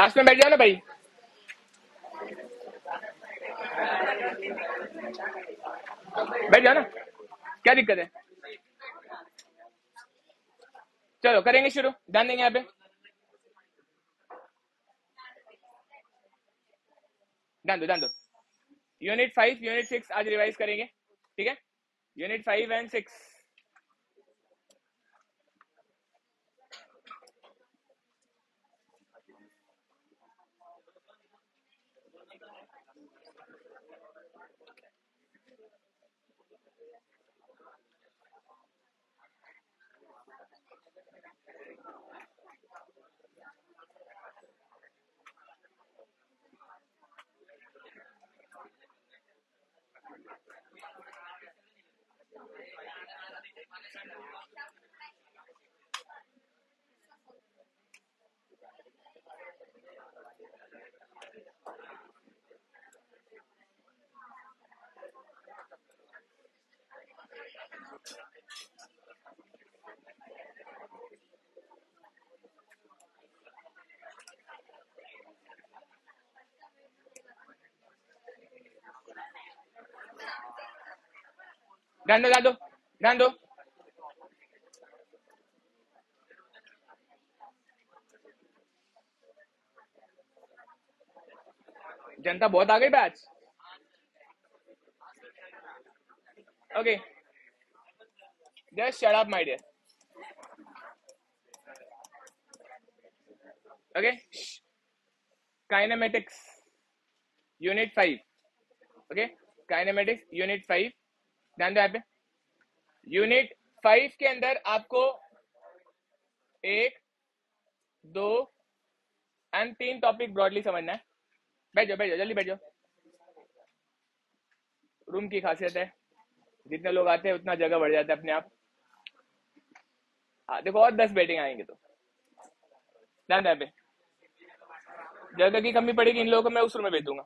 Last में बैठ जाओ ना भाई। बैठ जाओ ना, क्या दिक्कत है। चलो करेंगे शुरू, ध्यान देंगे यहाँ पे, ध्यान दो। यूनिट 5 यूनिट 6 आज रिवाइज करेंगे, ठीक है। Unit 5 and 6। ध्यान दो। जनता बहुत आ गई batch. Okay, just shut up my dear. Okay, kinematics unit 5। Okay, kinematics unit 5, ध्यान दो यहाँ पे। यूनिट 5 के अंदर आपको 1, 2 एंड 3 टॉपिक ब्रॉडली समझना है। बैठ जाओ जल्दी बैठ जाओ। रूम की खासियत है, जितने लोग आते हैं उतना जगह बढ़ जाता है अपने आप। हाँ देखो, और 10 बैटिंग आएंगे तो ध्यान दो यहाँ पे। जगह की कमी पड़ेगी इन लोगों को मैं उस रूम में भेज दूंगा,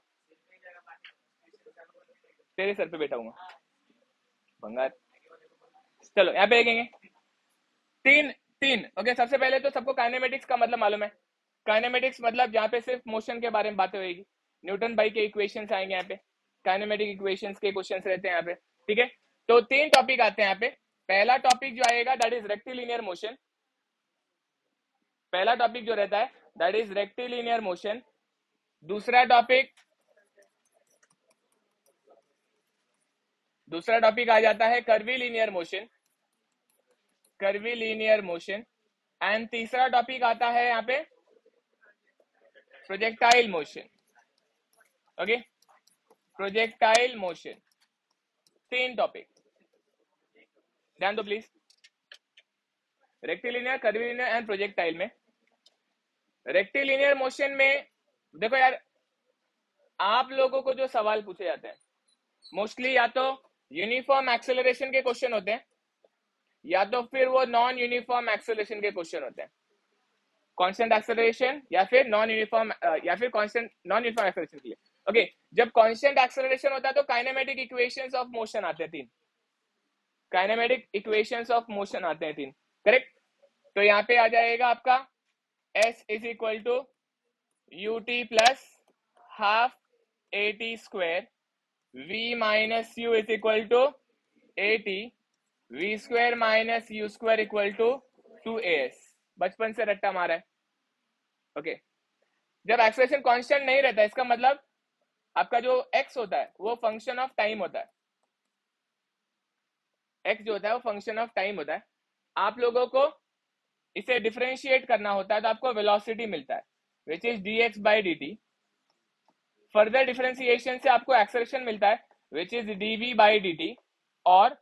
तेरे सर पे बैठा हूँ भंगार। चलो यहाँ पे देखेंगे तीन तीन। ओके, सबसे पहले तो सबको काइनेमेटिक्स का मतलब मालूम है। काइनेमेटिक्स मतलब यहाँ पे सिर्फ मोशन के बारे में बातें होगी। न्यूटन भाई के इक्वेशंस आएंगे यहाँ पे, काइनेमेटिक इक्वेशंस के क्वेश्चंस रहते हैं यहाँ पे, ठीक है। तो 3 टॉपिक आते हैं यहाँ पे। पहला टॉपिक जो आएगा दैट इज रेक्टिलिनियर मोशन। पहला टॉपिक जो रहता है दैट इज रेक्टिलिनियर मोशन। दूसरा टॉपिक आ जाता है curvilinear motion, curvilinear motion. And तीसरा टॉपिक आता है यहाँ पे projectile motion. Okay, projectile motion. 3 topic, ध्यान दो please. Rectilinear, curvilinear and projectile में, रेक्टिलिनियर मोशन में देखो यार, आप लोगों को जो सवाल पूछे जाते हैं मोस्टली या तो यूनिफॉर्म एक्सेलरेशन के क्वेश्चन होते हैं, या तो फिर वो नॉन यूनिफॉर्म एक्सेलरेशन के क्वेश्चन होते हैं। कांस्टेंट एक्सेलरेशन या फिर नॉन यूनिफॉर्म या फिर कांस्टेंट नॉन यूनिफॉर्म एक्सेलरेशन के लिए। ओके, जब कांस्टेंट एक्सेलरेशन होता है तो काइनेमेटिक इक्वेशंस ऑफ मोशन आते हैं 3। काइनेमेटिक इक्वेशंस ऑफ मोशन आते हैं 3, करेक्ट। तो यहाँ पे आ जाएगा आपका S is equal to ut plus half at square, v minus u is equal to at, v square minus u square equal to 2as। बचपन से रट्टा मारा है। ओके, जब एक्सेलरेशन कांस्टेंट नहीं रहता इसका मतलब आपका जो x होता है वो फंक्शन ऑफ टाइम होता है। x जो होता है वो फंक्शन ऑफ टाइम होता है। आप लोगों को इसे डिफरेंशिएट करना होता है तो आपको वेलोसिटी मिलता है which is dx by dt। Further differentiation से आपको एक्सेलरेशन मिलता है which is dv by dt और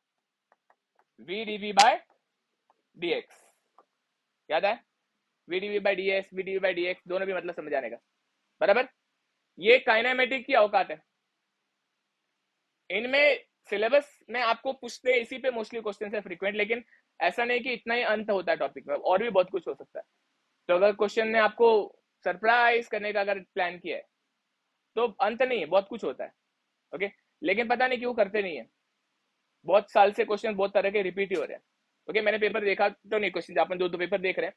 v dv by dx। याद है, v dv by ds, v dv by dx दोनों भी मतलब समझ आने का, बराबर। ये काइनेमेटिक की औकात है। इनमें सिलेबस में आपको पूछते हैं इसी पे मोस्टली क्वेश्चन है फ्रीक्वेंट, लेकिन ऐसा नहीं कि इतना ही अंत होता है टॉपिक में, और भी बहुत कुछ हो सकता है। तो अगर क्वेश्चन ने आपको सरप्राइज करने का अगर प्लान किया है तो अंत नहीं है, बहुत कुछ होता है। ओके, लेकिन पता नहीं क्यों करते नहीं है। बहुत साल से क्वेश्चन बहुत तरह के रिपीट ही हो रहे हैं। ओके, मैंने पेपर देखा तो नहीं, क्वेश्चन अपन 2 पेपर देख रहे हैं,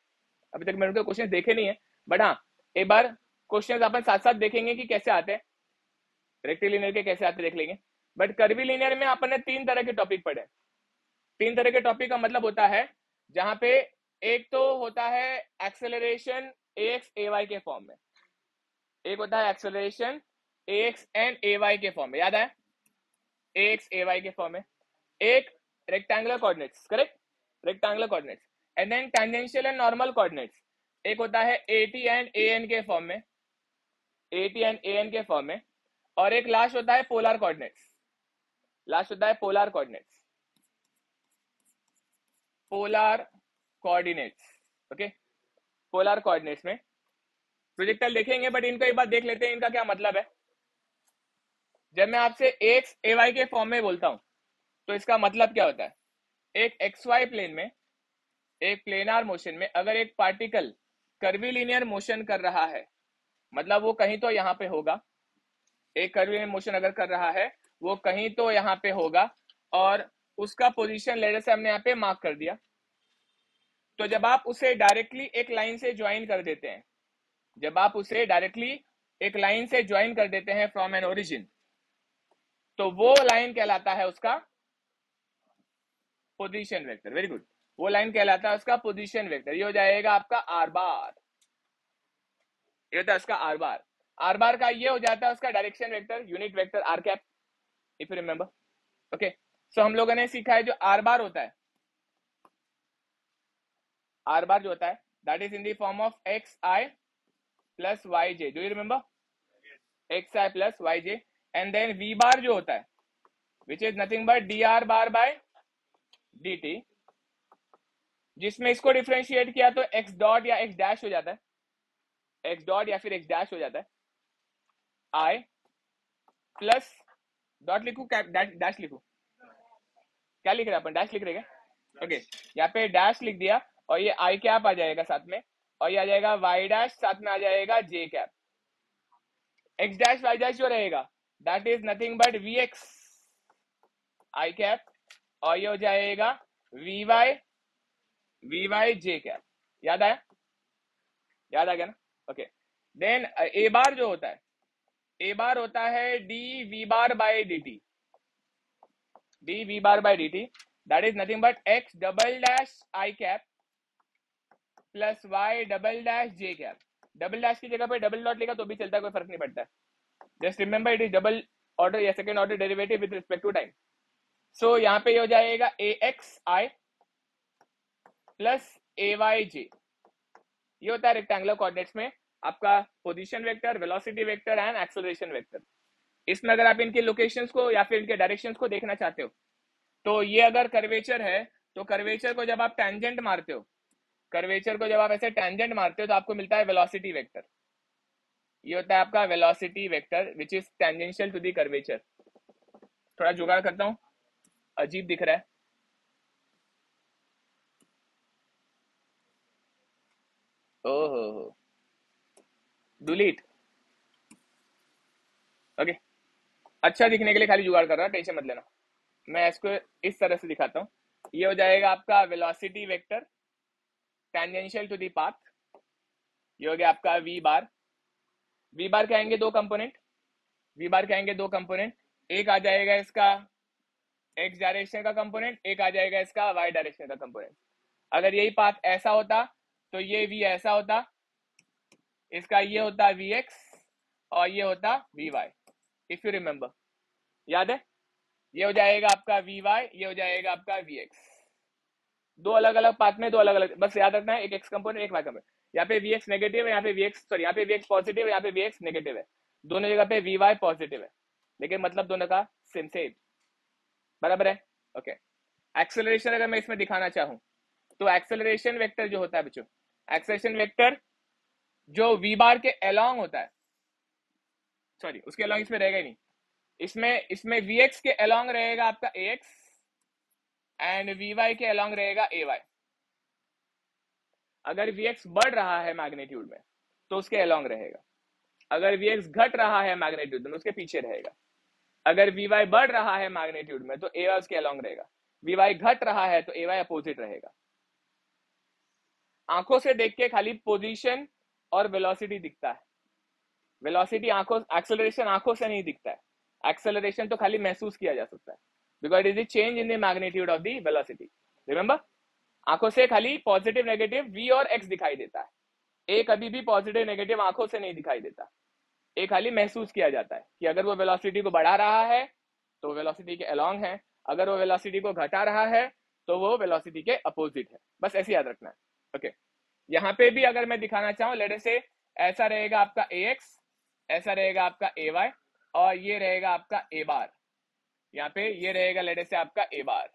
अभी तक मैंने उनके क्वेश्चन देखे नहीं है, बट हाँ एक बार क्वेश्चंस अपन साथ साथ देखेंगे कि कैसे आते हैं, रेक्टिलिनियर के कैसे आते देख लेंगे। बट कर्वीलिनियर में अपन ने 3 तरह के टॉपिक पढ़े। 3 तरह के टॉपिक का मतलब होता है जहां पे एक तो होता है एक्सेलरेशन ax ay के फॉर्म में, एक होता है एक्सेलरेशन ax एंड ay के फॉर्म में, याद है ax ay के फॉर्म में, एक rectangular coordinates, correct, rectangular coordinates, and then tangential and normal coordinates, एक होता है at एंड an के फॉर्म में, at एंड an के फॉर्म में, और एक लास्ट होता है पोलर कोऑर्डिनेट्स, लास्ट होता है polar coordinates, polar coordinates, okay. Polar coordinates में प्रोजेक्टाइल देखेंगे, बट इनको एक बार देख लेते हैं इनका क्या मतलब है। जब मैं आपसे ax ay के फॉर्म में बोलता हूं तो इसका मतलब क्या होता है, एक xy प्लेन में, एक प्लेनार मोशन में अगर एक पार्टिकल कर्वीलिनियर मोशन कर रहा है, मतलब वो कहीं तो यहां पे होगा, एक कर्वीलिनियर मोशन अगर कर रहा है वो कहीं तो यहां पे होगा, और उसका पोजीशन लेटर से हमने यहाँ पे मार्क कर दिया, तो जब आप उसे डायरेक्टली एक लाइन से ज्वाइन कर देते हैं, जब आप उसे डायरेक्टली एक लाइन से ज्वाइन कर देते हैं फ्रॉम एन ओरिजिन, तो वो लाइन कहलाता है उसका पोजीशन वेक्टर। वेरी गुड, वो लाइन कहलाता है उसका पोजीशन वेक्टर। ये हो जाएगा आपका आर बार, ये होता है उसका आर बार। आर बार का ये हो जाता है उसका direction vector, unit vector r cap, if you remember, okay. So हम लोगों ने सीखा है जो आर बार होता है, आर बार जो होता है that is in the form of x i plus y j, do you remember, x i plus y j, and then v bar जो होता है which is nothing but d r bar by D t, जिसमें इसको differentiate किया तो x dot या x dash हो जाता है, एक्स डॉट या फिर एक्स डैश हो जाता है, आई प्लस डॉट लिखू क्या डैश लिखू, क्या लिख रहे हैं अपन, डैश लिख रहे हैं, ओके। यहाँ पे डैश लिख दिया और ये आई कैप आ जाएगा साथ में, और ये आ जाएगा वाई डैश, साथ में आ जाएगा j cap. X dash y dash जो रहेगा that is nothing but v x i cap, और ये हो जाएगा वी वाई जे कैप। याद आया, याद आ गया ना, ओके। देन ए बार जो होता है, ए बार होता है D V bar by D T, D V bar by D T, that is nothing but X double dash I cap plus Y double dash J cap. Double dash की जगह पे double dot लिखा तो भी चलता है, कोई फर्क नहीं पड़ता है, just remember it is double order या second order derivative with respect to time. So यहाँ पे ये हो जाएगा a x i plus a y j, ये होता है रेक्टेंगुलर कोऑर्डिनेट्स में आपका position vector, velocity vector and acceleration vector. इसमें अगर आप इनके लोकेशंस को या फिर इनके डायरेक्शंस को देखना चाहते हो तो ये अगर कर्वेचर है तो कर्वेचर को जब आप टेंजेंट मारते हो, कर्वेचर को जब आप ऐसे टेंजेंट मारते हो तो आपको मिलता है वेलोसिटी वेक्टर, ये होता है आपका velocity vector which is tangential to the curvature. थोड़ा जुगाड़ करता हूं, अजीब दिख रहा है, ओहो डिलीट, ओके। अच्छा दिखने के लिए खाली जुगाड़ कर रहा है, टेंशन मत लेना। मैं इसको इस तरह से दिखाता हूँ, ये हो जाएगा आपका velocity vector tangential to the path, ये हो गया आपका वी बार। वी बार कहेंगे दो कंपोनेंट, वी बार कहेंगे दो कंपोनेंट, एक आ जाएगा इसका एक्स डायरेक्शन का कंपोनेंट, एक आ जाएगा इसका वाई डायरेक्शन का कंपोनेंट। अगर यही पाथ ऐसा होता तो ये वी ऐसा होता, इसका ये होता वी एक्स और ये होता V Y, if you remember, याद है, ये हो जाएगा आपका वी वाई, ये हो जाएगा आपका वी एक्स। दो अलग अलग पाथ में दो अलग अलग, बस याद रखना है एक एक्स कंपोनेंट एक वाई कंपोनेंट। यहाँ पे वी एक्स नेगेटिव है, यहाँ पे वी एक्स सॉरी यहाँ पे वी एक्स पॉजिटिव है, यहाँ पे वी एक्स नेगेटिव है, दोनों जगह पे वी वाई पॉजिटिव है, लेकिन मतलब दोनों का सेम सेम बराबर है, ओके। एक्सेलरेशन अगर मैं इसमें दिखाना चाहूं तो एक्सेलरेशन वेक्टर जो होता है बच्चों, एक्सेलरेशन वेक्टर जो वी बार के अलोंग होता है, सॉरी उसके अलोंग इसमें रहेगा ही नहीं, इसमें वी एक्स के अलोंग रहेगा आपका ए एक्स एंड वी वाई के अलोंग रहेगा ए वाई। अगर वी एक्स बढ़ रहा है मैग्नीट्यूड में तो उसके अलोंग रहेगा, अगर वी एक्स घट रहा है मैग्नीट्यूड में उसके पीछे रहेगा, अगर वी वाई बढ़ रहा है मैग्नीट्यूड में तो ए वाई उसके अलोंग रहेगा, वी वाई घट रहा है तो ए वाई अपोजिट रहेगा। आंखों से देख के खाली पोजीशन और वेलोसिटी दिखता है, वेलोसिटी आंखों, एक्सेलरेशन आंखों से नहीं दिखता है, एक्सेलरेशन तो खाली महसूस किया जा सकता है, because it is change in the magnitude of the velocity. Remember, आंखों से खाली पॉजिटिव नेगेटिव v और x दिखाई देता है, ए कभी भी पॉजिटिव नेगेटिव आंखों से नहीं दिखाई देता, ए खाली महसूस किया जाता है कि अगर वो वेलोसिटी को बढ़ा रहा है तो वेलोसिटी के अलोंग है, अगर वो वेलोसिटी को घटा रहा है तो वो वेलोसिटी के अपोजिट है, बस ऐसे याद रखना है। ओके, यहाँ पे भी अगर मैं दिखाना चाहूँ, लेट अस से ऐसा रहेगा आपका ax, ऐसा रहेगा आपका ay, और ये रहेगा आपका a बार, यहाँ पे ये रहेगा लेट अस से आपका a bar,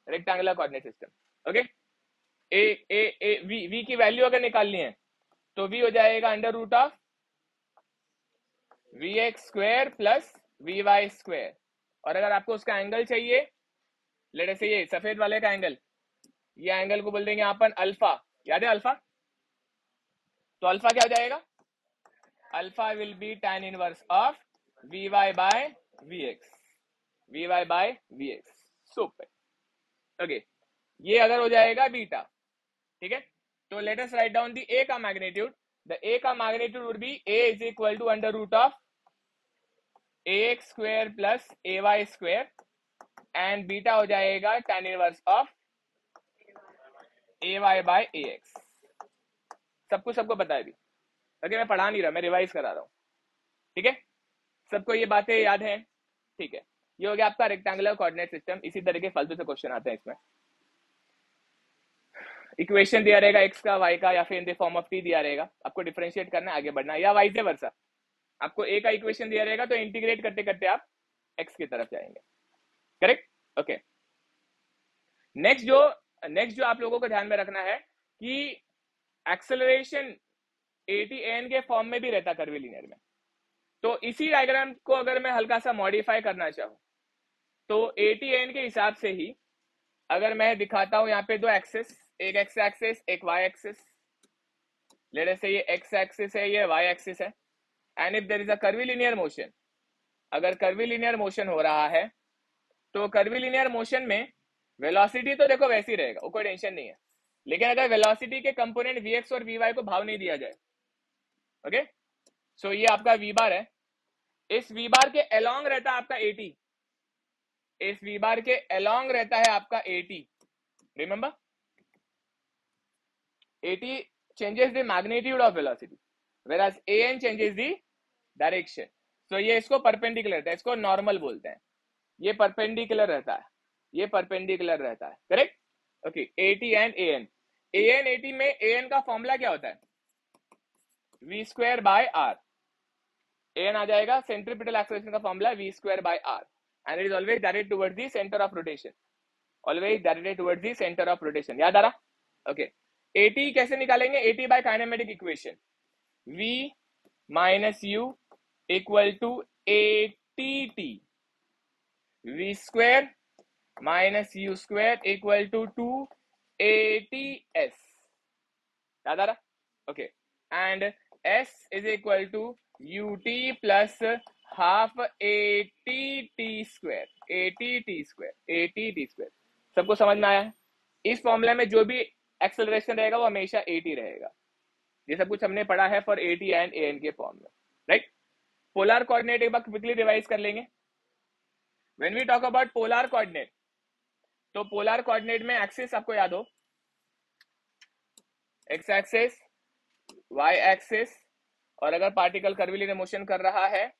rectangular coordinate system. Okay, A V की वैल्यू अगर निकालनी है तो v हो जाएगा under root of vx square plus vy square, और अगर आपको उसका एंगल चाहिए, लेट अस से ये सफेद वाले का एंगल, ये एंगल को बोल देंगे अपन अल्फा, याद है अल्फा, तो अल्फा क्या हो जाएगा, alpha will be tan inverse of vy by vx, vy by vx, super. Okay, ये अगर हो जाएगा बीटा, ठीक है, तो let us write down the a का मैग्नीट्यूड, द a का magnitude would be a is equal to under root of ax square plus ay square, and beta हो जाएगा tan inverse of ay by ax। सबको पता है भी, okay, मैं पढ़ा नहीं रहा, मैं रिवाइज करा रहा हूँ, ठीक है, सबको ये बातें याद है, ठीक है। ये हो गया आपका रेक्टेंगुलर कोऑर्डिनेट सिस्टम। इसी तरह के फालतू से क्वेश्चन आते हैं इसमें, इक्वेशन दिया रहेगा x का y का, या फिर इन द फॉर्म ऑफ t दिया रहेगा, आपको डिफरेंशिएट करना है, आगे बढ़ना है, या वाइस वर्सा, आपको a का इक्वेशन दिया रहेगा तो इंटीग्रेट करते करते आप x की तरफ जाएंगे, करेक्ट। ओके, नेक्स्ट जो आप लोगों को ध्यान में रखना है कि एक्सेलरेशन ATN के फॉर्म में भी रहता कर्वीलिनियर में, तो इसी डायग्राम को अगर मैं हल्का सा मॉडिफाई करना चाहूँ तो ATN के हिसाब से ही अगर मैं दिखाता हूं, यहाँ पे दो एक्सिस, एक एक्स एक्सिस एक वाई एक्सिस, लेट अस से ये एक्स एक्सिस है, ये वाई एक्सिस है, and if there is a curvilinear motion, अगर कर्वीलिनियर मोशन हो रहा है तो कर्वीलिनियर मोशन में वेलोसिटी तो देखो वैसी रहेगा, कोई टेंशन नहीं है, लेकिन अगर वेलोसिटी के कंपोनेंट vx और vy को भाव नहीं दिया जाए, ओके, सो ये आपका v बार है, इस v बार के अलोंग रहता है आपका at, इस v बार के अलोंग रहता है आपका at, remember at changes the magnitude of velocity whereas an changes the direction, so ये इसको परपेंडिकुलर रहता है, इसको नॉर्मल बोलते हैं, ये परपेंडिकुलर रहता है, ये परपेंडिकुलर रहता है, correct. Okay, at and an at में an का फॉर्मूला क्या होता है, v square by r, an आ जाएगा सेंट्रीपिटल एक्सेलरेशन का formula v square by r, and it is always directed towards the centre of rotation, always directed towards the centre of rotation, याद आ रहा। ओके, at कैसे निकालेंगे, at by kinematic equation, v minus u equal to att, v square minus u square equal to 2ats, याद आ रहा। Okay, and s is equal to ut plus half att square, att square, सबको समझ में आया है। इस formula में जो भी एक्सेलरेशन रहेगा वो हमेशा at रहेगा, ये सब कुछ हमने पढ़ा है फॉर at एंड an के फॉर्म में, राइट। पोलर कोऑर्डिनेट एक बार क्विकली रिवाइज कर लेंगे। When we talk about polar coordinate, तो पोलर कोऑर्डिनेट में एक्सिस आपको याद हो, एक्स एक्सिस, वाई एक्सिस, और अगर पार्टिकल कर्वीलिनियर मोशन कर रहा है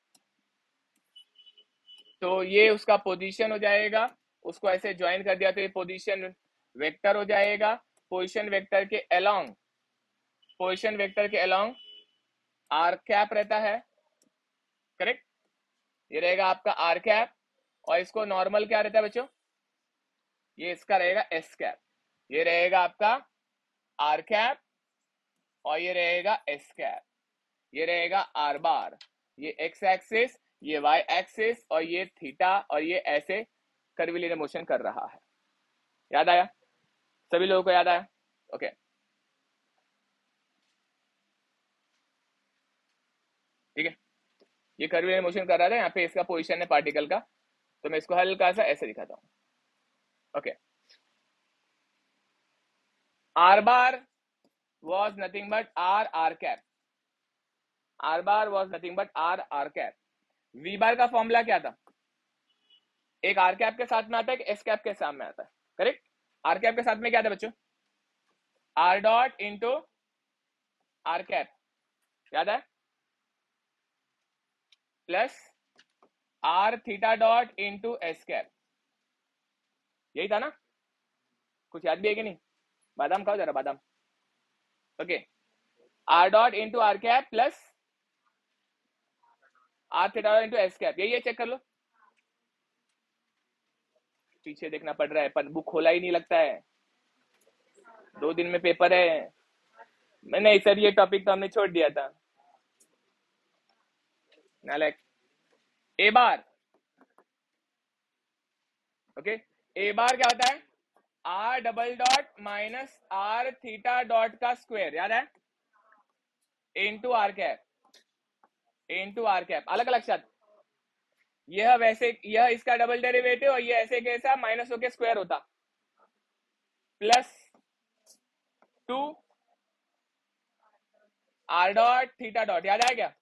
तो ये उसका पोजीशन हो जाएगा, उसको ऐसे ज्वाइन कर दिया तो ये पोजीशन वेक्टर हो जाएगा, पोजीशन वेक्टर के अलोंग, पोजीशन वेक्टर के अलोंग आर कैप रहता है, करेक्ट, ये रहेगा आपका आर कैप, और इसको नॉर्मल क्या रहता है बच्चों, ये इसका रहेगा एस कैप, ये रहेगा आपका आर कैप, और ये रहेगा एस कैप, ये रहेगा आर बार, ये एक्स एक्सिस, ये वाई एक्सिस, और ये थीटा, और ये ऐसे कर्वीलिनियर मोशन कर रहा है, याद आया, सभी लोगों को याद आया। ओके, ठीक है, ये कर्वीलिनियर मोशन कर रहा था, यहाँ पे इसका पोजीशन है पार्टिकल का, तो मैं इसको हल्का सा ऐसे दिखाता हूँ। Okay, r bar was nothing but r r cap, r bar was nothing but r cap. V bar का फॉर्मूला क्या था? एक आर कैप के साथ में आता है, एक एस कैप के साथ में आता है, करेक्ट? आर कैप के साथ में क्या था बच्चों? R dot into R cap, याद है? Plus R theta dot into S cap, यही था ना? कुछ याद भी है कि नहीं? बादाम खाओ जरा, बादाम। Okay, R dot into R cap plus R theta dot into S cap, यही है, चेक कर लो। पीछे देखना पड़ रहा है, पर बुक खोला ही नहीं लगता है, 2 दिन में पेपर है। नहीं सर, ये टॉपिक तो हमने छोड़ दिया था। नालायक। ए बार, ओके, ए बार क्या होता है? R double dot minus R theta dot का स्क्वायर, याद है? Into R cap, into R cap, अलग अलग शब्द। यह वैसे, यह इसका डबल डेरिवेटिव और ये ऐसे कैसा माइनस होके स्क्वायर होता, plus 2 R dot theta dot, याद आया क्या?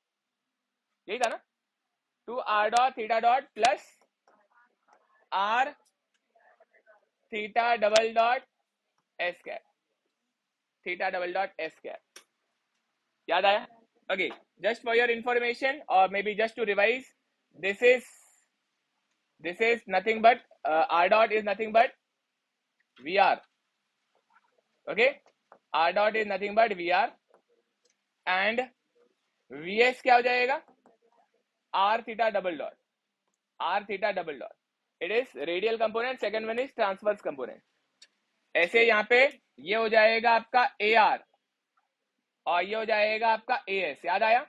यही था ना? 2 R dot theta dot plus R theta double dot S cap, theta double dot S cap, याद आया? Okay, just for your information or maybe just to revise, this is nothing but r dot is nothing but vr, okay? r dot is nothing but vr and vs क्या हो जाएगा? r theta double dot, r theta double dot, it is radial component, second one is transverse component। ऐसे यहाँ पे ये हो जाएगा आपका ar और ये हो जाएगा आपका as, याद आया?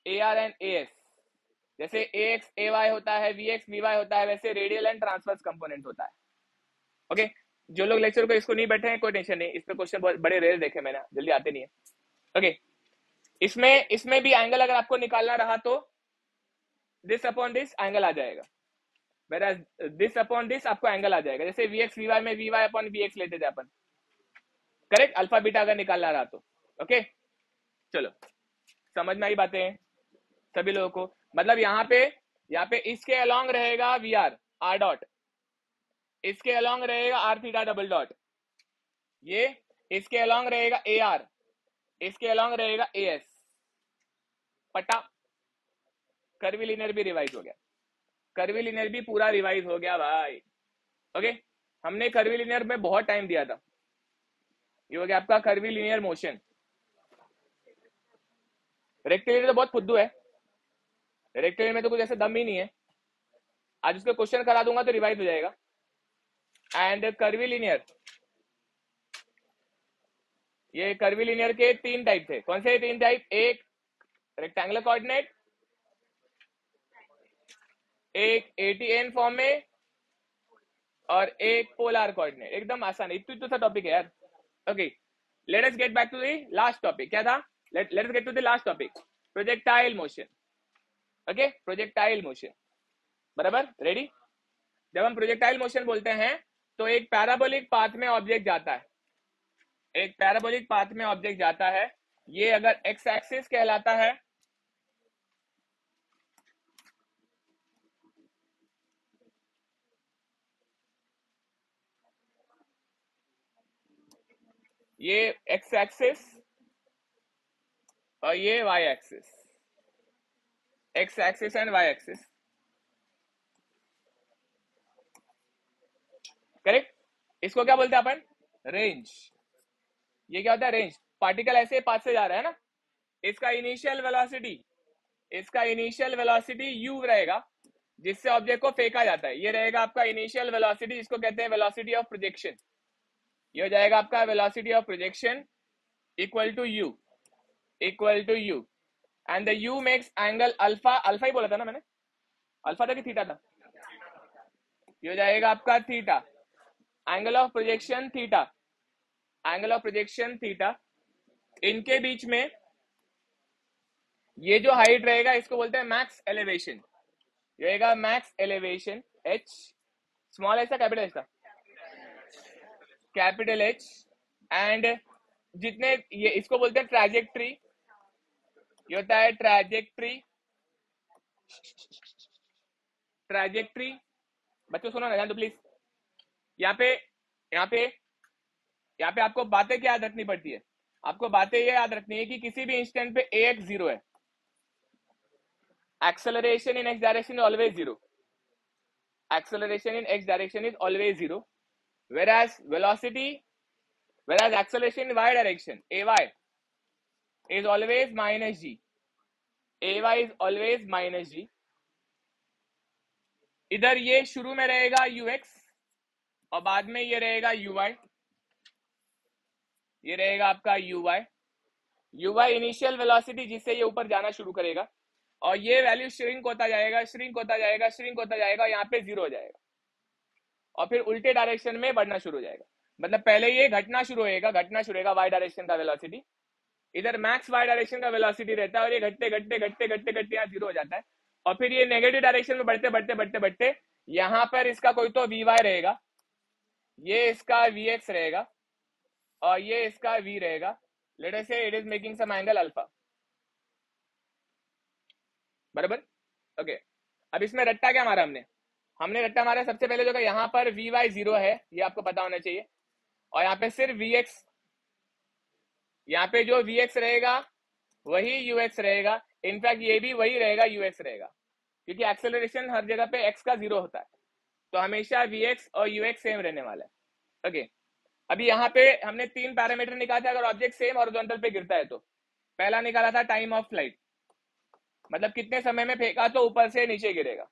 ar एंड as, जैसे ax ay होता है, vx vy होता है, वैसे रेडियल एंड ट्रांसवर्स कंपोनेंट होता है। ओके, जो लोग लेक्चर को इसको नहीं बैठे हैं कोई टेंशन नहीं, इस पे क्वेश्चन बहुत बड़े रेयर देखे मैंने, जल्दी आते नहीं है। ओके, इसमें भी एंगल अगर आपको निकालना रहा तो दिस अपॉन दिस एंगल आ जाएगा, वेराज दिस अपॉन दिस आपको एंगल आ जाएगा। जैसे vx vy में vy अपॉन vx लेते थे अपन, करेक्ट? अल्फा बीटा अगर निकालना रहा तो। ओके, चलो, समझ में आई बातें सभी लोगों को? मतलब यहाँ पे इसके अलॉन्ग रहेगा vr r डॉट, इसके अलॉन्ग रहेगा आर थीटा डबल डॉट, ये इसके अलॉन्ग रहेगा ए आर, इसके अलॉन्ग रहेगा ए एस, पटा। कर्वी लिनियर भी रिवाइज हो गया, कर्वी लिनियर भी पूरा रिवाइज हो गया भाई। ओके, हमने कर्वी लिनियर में बहुत टाइम दिया था, ये हो गया आपका कर्वी लिनियर मोशन। रेक्टिलिनियर तो बहुत फुद्दू है, रेक्टिलिनियर में तो कुछ ऐसे दम ही नहीं है, आज उसका क्वेश्चन करा दूंगा तो रिवाइज हो जाएगा। एंड कर्वी लिनियर, ये कर्वी लिनियर के 3 टाइप थे। कौन से 3 टाइप? एक रेक्टेंगुलर कोऑर्डिनेट, एक एटीएन फॉर्म में, और एक पोलर कोऑर्डिनेट। एकदम आसान, इतना सा टॉपिक है यार। Okay, let us get back to the last topic. क्या था? Let us get to the last topic, projectile motion. Okay, projectile motion, बराबर, रेडी? जब हम प्रोजेक्टाइल मोशन बोलते हैं तो एक पैराबोलिक पाथ में ऑब्जेक्ट जाता है, एक पैराबोलिक पाथ में ऑब्जेक्ट जाता है। ये अगर एक्स एक्सिस कहलाता है, ये एक्स एक्सिस और ये Y axis, X axis and Y axis, correct? इसको क्या बोलते हैं अपन? रेंज। ये क्या होता है? रेंज। पार्टिकल ऐसे पाथ से जा रहा है ना, इसका इनिशियल वेलोसिटी u रहेगा, जिससे ऑब्जेक्ट को फेंका जाता है। ये रहेगा आपका इनिशियल वेलोसिटी, जिसको कहते हैं वेलोसिटी ऑफ प्रोजेक्शन। ये हो जाएगा आपका velocity of projection equal to u, and the u makes angle alpha. Alpha ही बोला था ना मैंने, अल्फा था कि थीटा था? ये हो जाएगा आपका theta, angle of projection theta, angle of projection theta. इनके बीच में ये जो हाइट रहेगा इसको बोलते हैं मैक्स एलिवेशन, रहेगा max elevation h, small H था कैपिटल एच था? Capital H. एंड जितने, ये इसको बोलते हैं ट्रैजेक्टरी, ये होता है ट्रैजेक्ट्री। ट्रैजेक्ट्री बच्चों सुनो ना, ध्यान दो प्लीज। यहाँ पे यहाँ पे यहाँ पे आपको बातें क्या याद रखनी पड़ती है? आपको बातें ये याद रखनी है कि किसी भी इंस्टेंट पे ax 0 है, acceleration in x direction is always 0. Acceleration in x direction is always 0, whereas acceleration in y direction, ay, is always minus g. ay is always minus g. इधर ये शुरू में रहेगा ux और बाद में ये रहेगा uy, ये रहेगा आपका uy इनिशियल वेलोसिटी जिससे ये ऊपर जाना शुरू करेगा, और ये वैल्यू श्रिंक होता जाएगा, श्रिंक होता जाएगा, श्रिंक होता जाएगा, यहाँ पे 0 हो जाएगा और फिर उल्टे डायरेक्शन में बढ़ना शुरू हो जाएगा। मतलब पहले ये घटना शुरू होएगा वाई डायरेक्शन का वेलोसिटी, इधर मैक्स वाई डायरेक्शन का वेलोसिटी रहता है और ये घटते घटते घटते घटते घटते यहाँ 0 हो जाता है और फिर ये नेगेटिव डायरेक्शन में बढ़ते बढ़ते बढ़ते बढ़ते यहाँ पर इसका कोई तो वी वाई रहेगा, ये इसका वी एक्स रहेगा और ये इसका वी रहेगा। Let us say it is making some angle alpha, बराबर। ओके, अब इसमें रट्टा क्या मारा हमने रट्टा मारा सबसे पहले जो यहाँ पर वी वाई 0 है, ये आपको पता होना चाहिए, और यहाँ पे सिर्फ वी एक्स, यहाँ पे जो वी एक्स रहेगा वही यू एक्स रहेगा, इनफैक्ट ये भी वही रहेगा यू एक्स रहेगा, क्योंकि एक्सेलरेशन हर जगह पे एक्स का 0 होता है, तो हमेशा वी एक्स और यू एक्स सेम रहने वाला है। ओके, अभी यहाँ पे हमने 3 पैरामीटर निकाला था, अगर ऑब्जेक्ट सेम हॉरिजॉन्टल पे गिरता है तो पहला निकाला था टाइम ऑफ फ्लाइट, मतलब कितने समय में फेंका तो ऊपर से नीचे गिरेगा,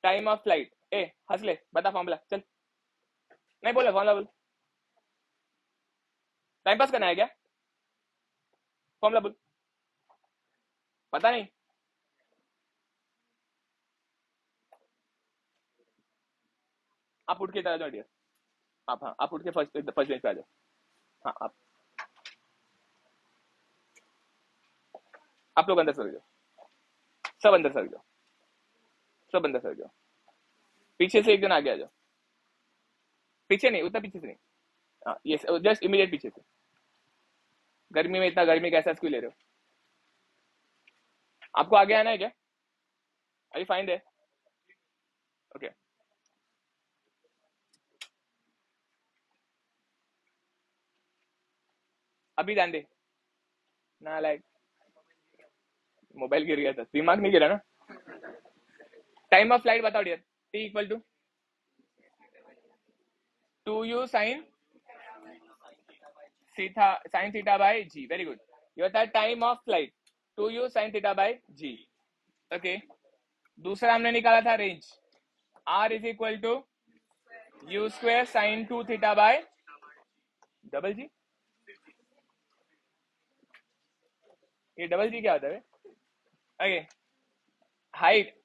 टाइम ऑफ फ्लाइट। ए हंस ले, बता फॉर्मूला, चल नहीं बोला फॉर्मूला बोल, टाइम पास करना है क्या? फॉर्मूला बोल, पता नहीं? आप उठ के इधर आ जाओ डियर, आप उठ के फर्स्ट बेंच पे आ जाओ। हाँ आप लोग अंदर सर जाओ, सब अंदर सर जाओ, सब अंदर सर जाओ, पीछे से एक जन आगे आ जाओ, पीछे नहीं, उतना पीछे से नहीं, हाँ ये जस्ट इमीडिएट पीछे से। गर्मी में इतना गर्मी का एहसास क्यों ले रहे हो? आपको आगे आना है क्या? आई फाइंड है? ओके, अभी ध्यान दे ना, लाइक मोबाइल गिर गया था, दिमाग नहीं गिरा ना। टाइम ऑफ फ्लाइट बताओ dear, T equal to 2u sine theta by G, very good. ये होता है time of flight, 2u sine theta by G. Okay, दूसरा हमने निकाला था range, r is equal to U square sine 2 theta by double G. ये double जी क्या होता है? ओके, हाइट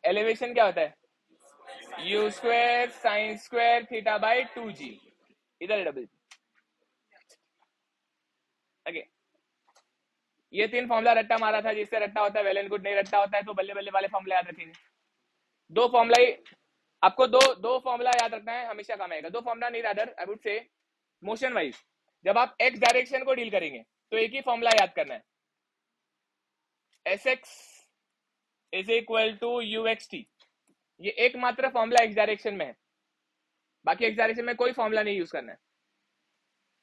एलिवेशन क्या होता है? You square sine square theta by 2g, इधर डबल जी। ओके, ये 3 फॉर्मूला रट्टा मारा था, जिससे रट्टा होता है वेल एंड गुड, नहीं रट्टा होता है तो बल्ले बल्ले वाले फॉर्मूला याद रखेंगे। दो फॉर्मूला ही आपको, दो फॉर्मूला याद रखना है, हमेशा काम आएगा। दो फॉर्मूला नहीं rather I would say motion wise, जब आप एक्स डायरेक्शन को डील करेंगे तो एक ही फॉर्मूला याद करना है, S X is equal to U X T. ये एकमात्र फॉर्मूला एक्स डायरेक्शन में है, बाकी एक्स डायरेक्शन में कोई फॉर्मूला नहीं यूज करना है।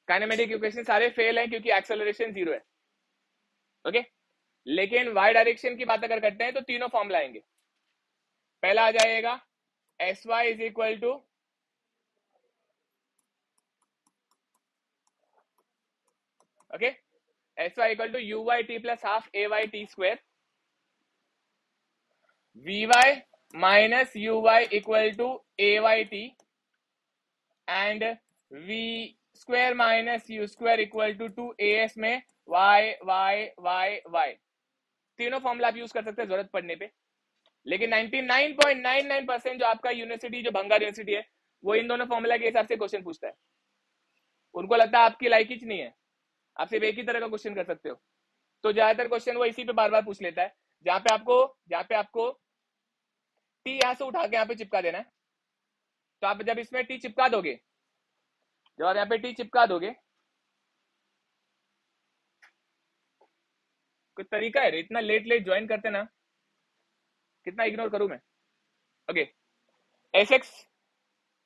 काइनेमेटिक इक्वेशन सारे फेल हैं क्योंकि एक्सेलरेशन 0 है। ओके, लेकिन वाई डायरेक्शन की बात अगर करते हैं तो तीनों फॉर्मूला आएंगे। पहला आ जाएगा S Y is equal to okay, S Y equal to U Y T plus half A Y T square, V Y minus U Y equal to A Y T, and V square minus U square equal to 2as में Y Y Y Y. तीनों formula आप use कर सकते हैं जरूरत पड़ने पे, लेकिन 99.99% जो आपका यूनिवर्सिटी, जो भंगार यूनिवर्सिटी है, वो इन दोनों फॉर्मूला के हिसाब से क्वेश्चन पूछता है। उनको लगता है आपकी लाइक ही नहीं है, आप सिर्फ एक ही तरह का क्वेश्चन कर सकते हो, तो ज्यादातर क्वेश्चन वो इसी पे बार बार पूछ लेता है, जहां पे आपको टी यहां से उठा के यहाँ पे चिपका देना है। तो आप जब इसमें टी चिपका दोगे, जब आप यहाँ पे टी चिपका दोगे कुछ तरीका है? इतना लेट लेट ज्वाइन करते ना, कितना इग्नोर करूं मैं? Okay, S X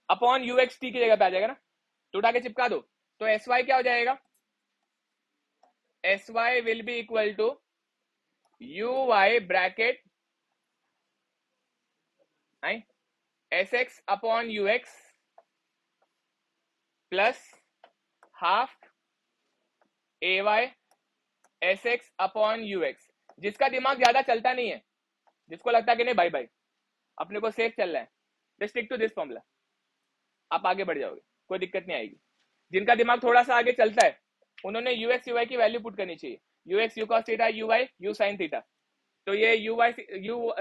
upon U X T की जगह पे आ जाएगा ना, तो उठा के चिपका दो, तो एस वाई क्या हो जाएगा? S Y will be equal to U Y bracket S X upon U X plus half A Y S X upon U X. जिसका दिमाग ज्यादा चलता नहीं है, जिसको लगता है कि नहीं भाई भाई अपने को सेफ चल रहा है, just stick to this formula, आप आगे बढ़ जाओगे, कोई दिक्कत नहीं आएगी। जिनका दिमाग थोड़ा सा आगे चलता है उन्होंने यू एक्स यू वाई की वैल्यू पुट करनी चाहिए, U X U cos theta, U Y U sine theta, तो ये U Y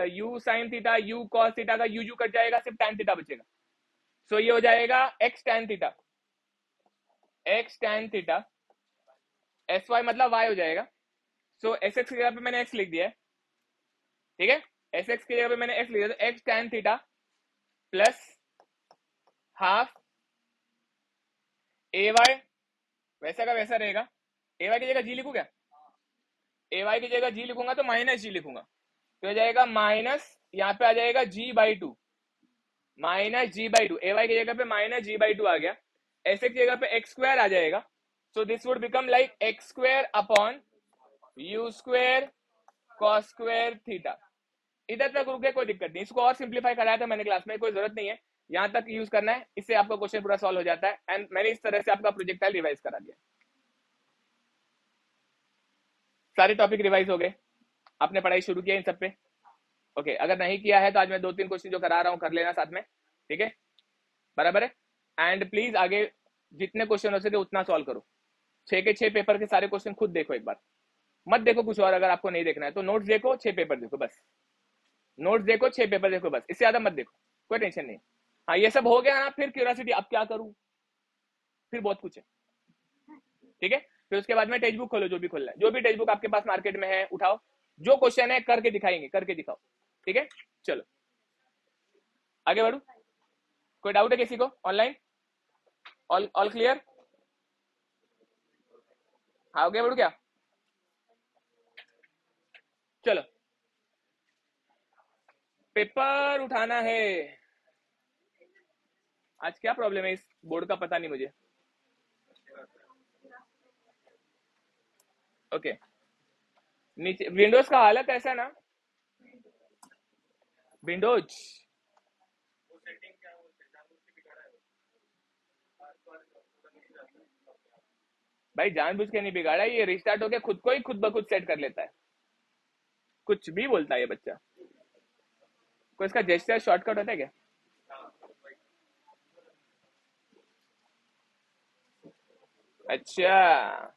U sine theta U cos theta का यू कट जाएगा, सिर्फ टैन थीटा बचेगा। सो ये हो जाएगा X tan theta, X tan theta, S Y मतलब वाई हो जाएगा। सो एस एक्स की जगह पे मैंने एक्स लिख दिया है, ठीक है, एस एक्स की जगह पे मैंने एक्स लिख दिया, तो x tan theta plus half ए वाई, वैसा का वैसा रहेगा, ए वाई की जगह जी लिखू क्या? ए वाई की जगह जी लिखूंगा तो माइनस जी लिखूंगा, तो हो जाएगा माइनस, यहाँ पे आ जाएगा g by two, minus g by two, A y की जगह पे माइनस जी बाई टू आ गया, एस एक्स की जगह पे एक्स स्क्वायर आ जाएगा, so this would become like x square upon you square cos square theta. इधर तक रुके, कोई दिक्कत नहीं, इसको और सिंप्लीफाई कराया था मैंने क्लास में, कोई जरूरत नहीं है, यहां तक यूज करना है, इससे आपका क्वेश्चन पूरा सॉल्व हो जाता है। एंड मैंने इस तरह से आपका प्रोजेक्टाइल रिवाइज करा दिया, सारे टॉपिक रिवाइज हो गए, आपने पढ़ाई शुरू किया इन सब पे? ओके, अगर नहीं किया है तो आज मैं 2-3 क्वेश्चन जो करा रहा हूं कर लेना साथ में, ठीक है, बराबर है। एंड प्लीज आगे जितने क्वेश्चन हो सके उतना सॉल्व करो, 6 के 6 पेपर के सारे क्वेश्चन खुद देखो एक बार, मत देखो कुछ और, अगर आपको नहीं देखना है तो नोट्स देखो, 6 पेपर देखो बस, नोट्स देखो 6 पेपर देखो बस, इससे ज्यादा मत देखो, कोई टेंशन नहीं। हाँ ये सब हो गया ना, फिर क्यूरियोसिटी अब क्या करूं, फिर बहुत कुछ है, ठीक है। फिर उसके बाद में टेक्स्ट बुक खोलो, जो भी खोलना है, जो भी टेक्स्ट बुक आपके पास मार्केट में है उठाओ, जो क्वेश्चन है करके दिखाएंगे, करके दिखाओ, ठीक है। चलो आगे बढ़ू, कोई डाउट है किसी को ऑनलाइन? All clear? आगे बढ़ू क्या? चलो पेपर उठाना है, आज क्या प्रॉब्लम है इस बोर्ड का पता नहीं मुझे। ओके, नीचे विंडोज का हालत ऐसा ना, विंडोज भाई जानबूझ के नहीं बिगाड़ा, ये रिस्टार्ट होके खुद को ही खुद ब खुद सेट कर लेता है, कुछ भी बोलता है ये बच्चा। कोई इसका जेस्चर शॉर्टकट होता है क्या? अच्छा,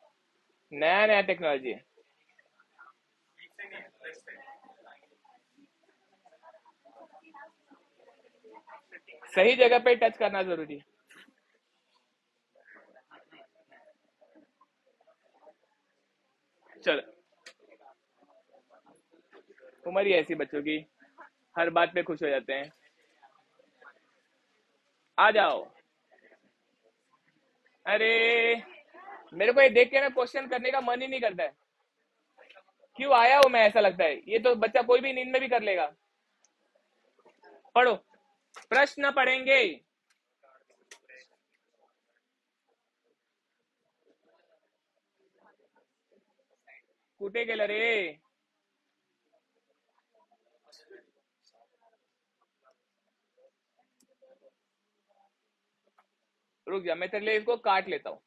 नया नया टेक्नोलॉजी है, सही जगह पे टच करना जरूरी है। चलो, उम्र ही ऐसी बच्चों की, हर बात पे खुश हो जाते हैं। आ जाओ, अरे मेरे को ये देख के ना क्वेश्चन करने का मन ही नहीं करता है, क्यों आया हूं मैं, ऐसा लगता है ये तो बच्चा कोई भी नींद में भी कर लेगा। पढ़ो, प्रश्न पढ़ेंगे, कूटे के लरे, रुक जा मैं तेरे लिए इसको काट लेता हूँ।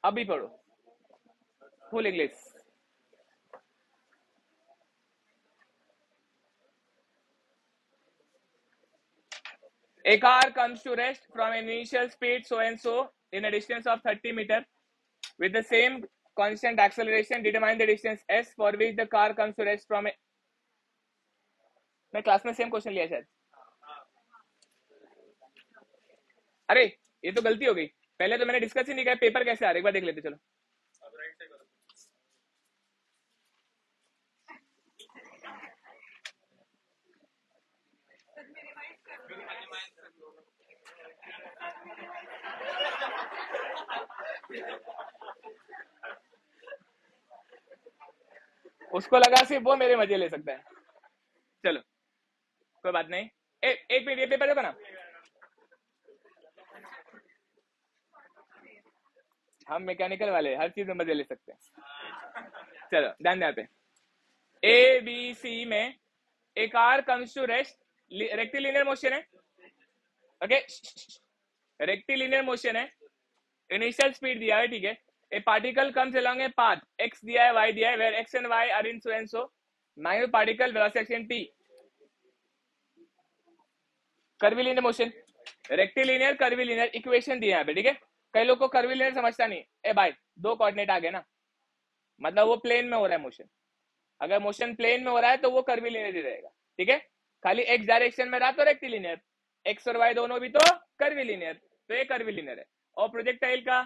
अभी पढ़ो full English. A car comes to rest from an initial speed so and so in a distance of 30 meter with the same constant acceleration. Determine the distance s for which the car comes to rest from a... मैं class में same question लिया शायद, अरे ये तो गलती हो गई, पहले तो मैंने डिस्कस ही नहीं किया, पेपर कैसे आ रहा है एक बार देख लेते चलो। उसको लगा सिर्फ वो मेरे मजे ले सकता है। चलो कोई बात नहीं। एक मिनट, ये पेपर देखो ना, हम मैकेनिकल वाले हर चीज में मजे ले सकते हैं। चलो ध्यान यहाँ पे, ए बी सी में a car comes to rest, rectilinear motion है, ओके, रेक्टिलिनियर मोशन है, इनिशियल स्पीड दिया है, ठीक है। A particle comes along a path, x दिया है, वाई दिया है, where x and y are in so and so minus particle velocity t, curvilinear motion, rectilinear curvilinear equation दिया है यहाँ पे, ठीक है। कई लोग को कर्वीलिनियर समझता नहीं, ए भाई दो कोऑर्डिनेट आ गए ना, मतलब वो प्लेन में हो रहा है मोशन, अगर मोशन प्लेन में हो रहा है तो वो कर्वीलिनियर ही रहेगा, ठीक है। खाली एक्स डायरेक्शन में रहा तो रेक्टिलिनियर, एक्स और वाई दोनों भी तो कर्वीलिनियर, तो ये कर्वीलिनियर है। और प्रोजेक्टाइल का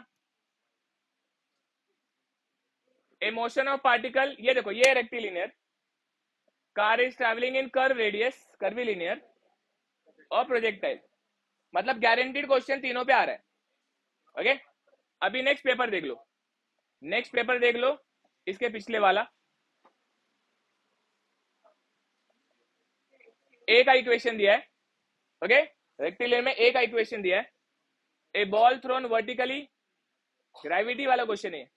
ए मोशन ऑफ पार्टिकल, ये देखो ये rectilinear, car is travelling in curve radius, curvilinear, और प्रोजेक्टाइल, मतलब गारंटीड क्वेश्चन तीनों पे आ रहा है, ओके। अभी नेक्स्ट पेपर देख लो, नेक्स्ट पेपर देख लो, इसके पिछले वाला, ए का इक्वेशन दिया है, ओके, रेक्टिलिनियर में ए का इक्वेशन दिया है, ए बॉल थ्रोन वर्टिकली, ग्रेविटी वाला क्वेश्चन है,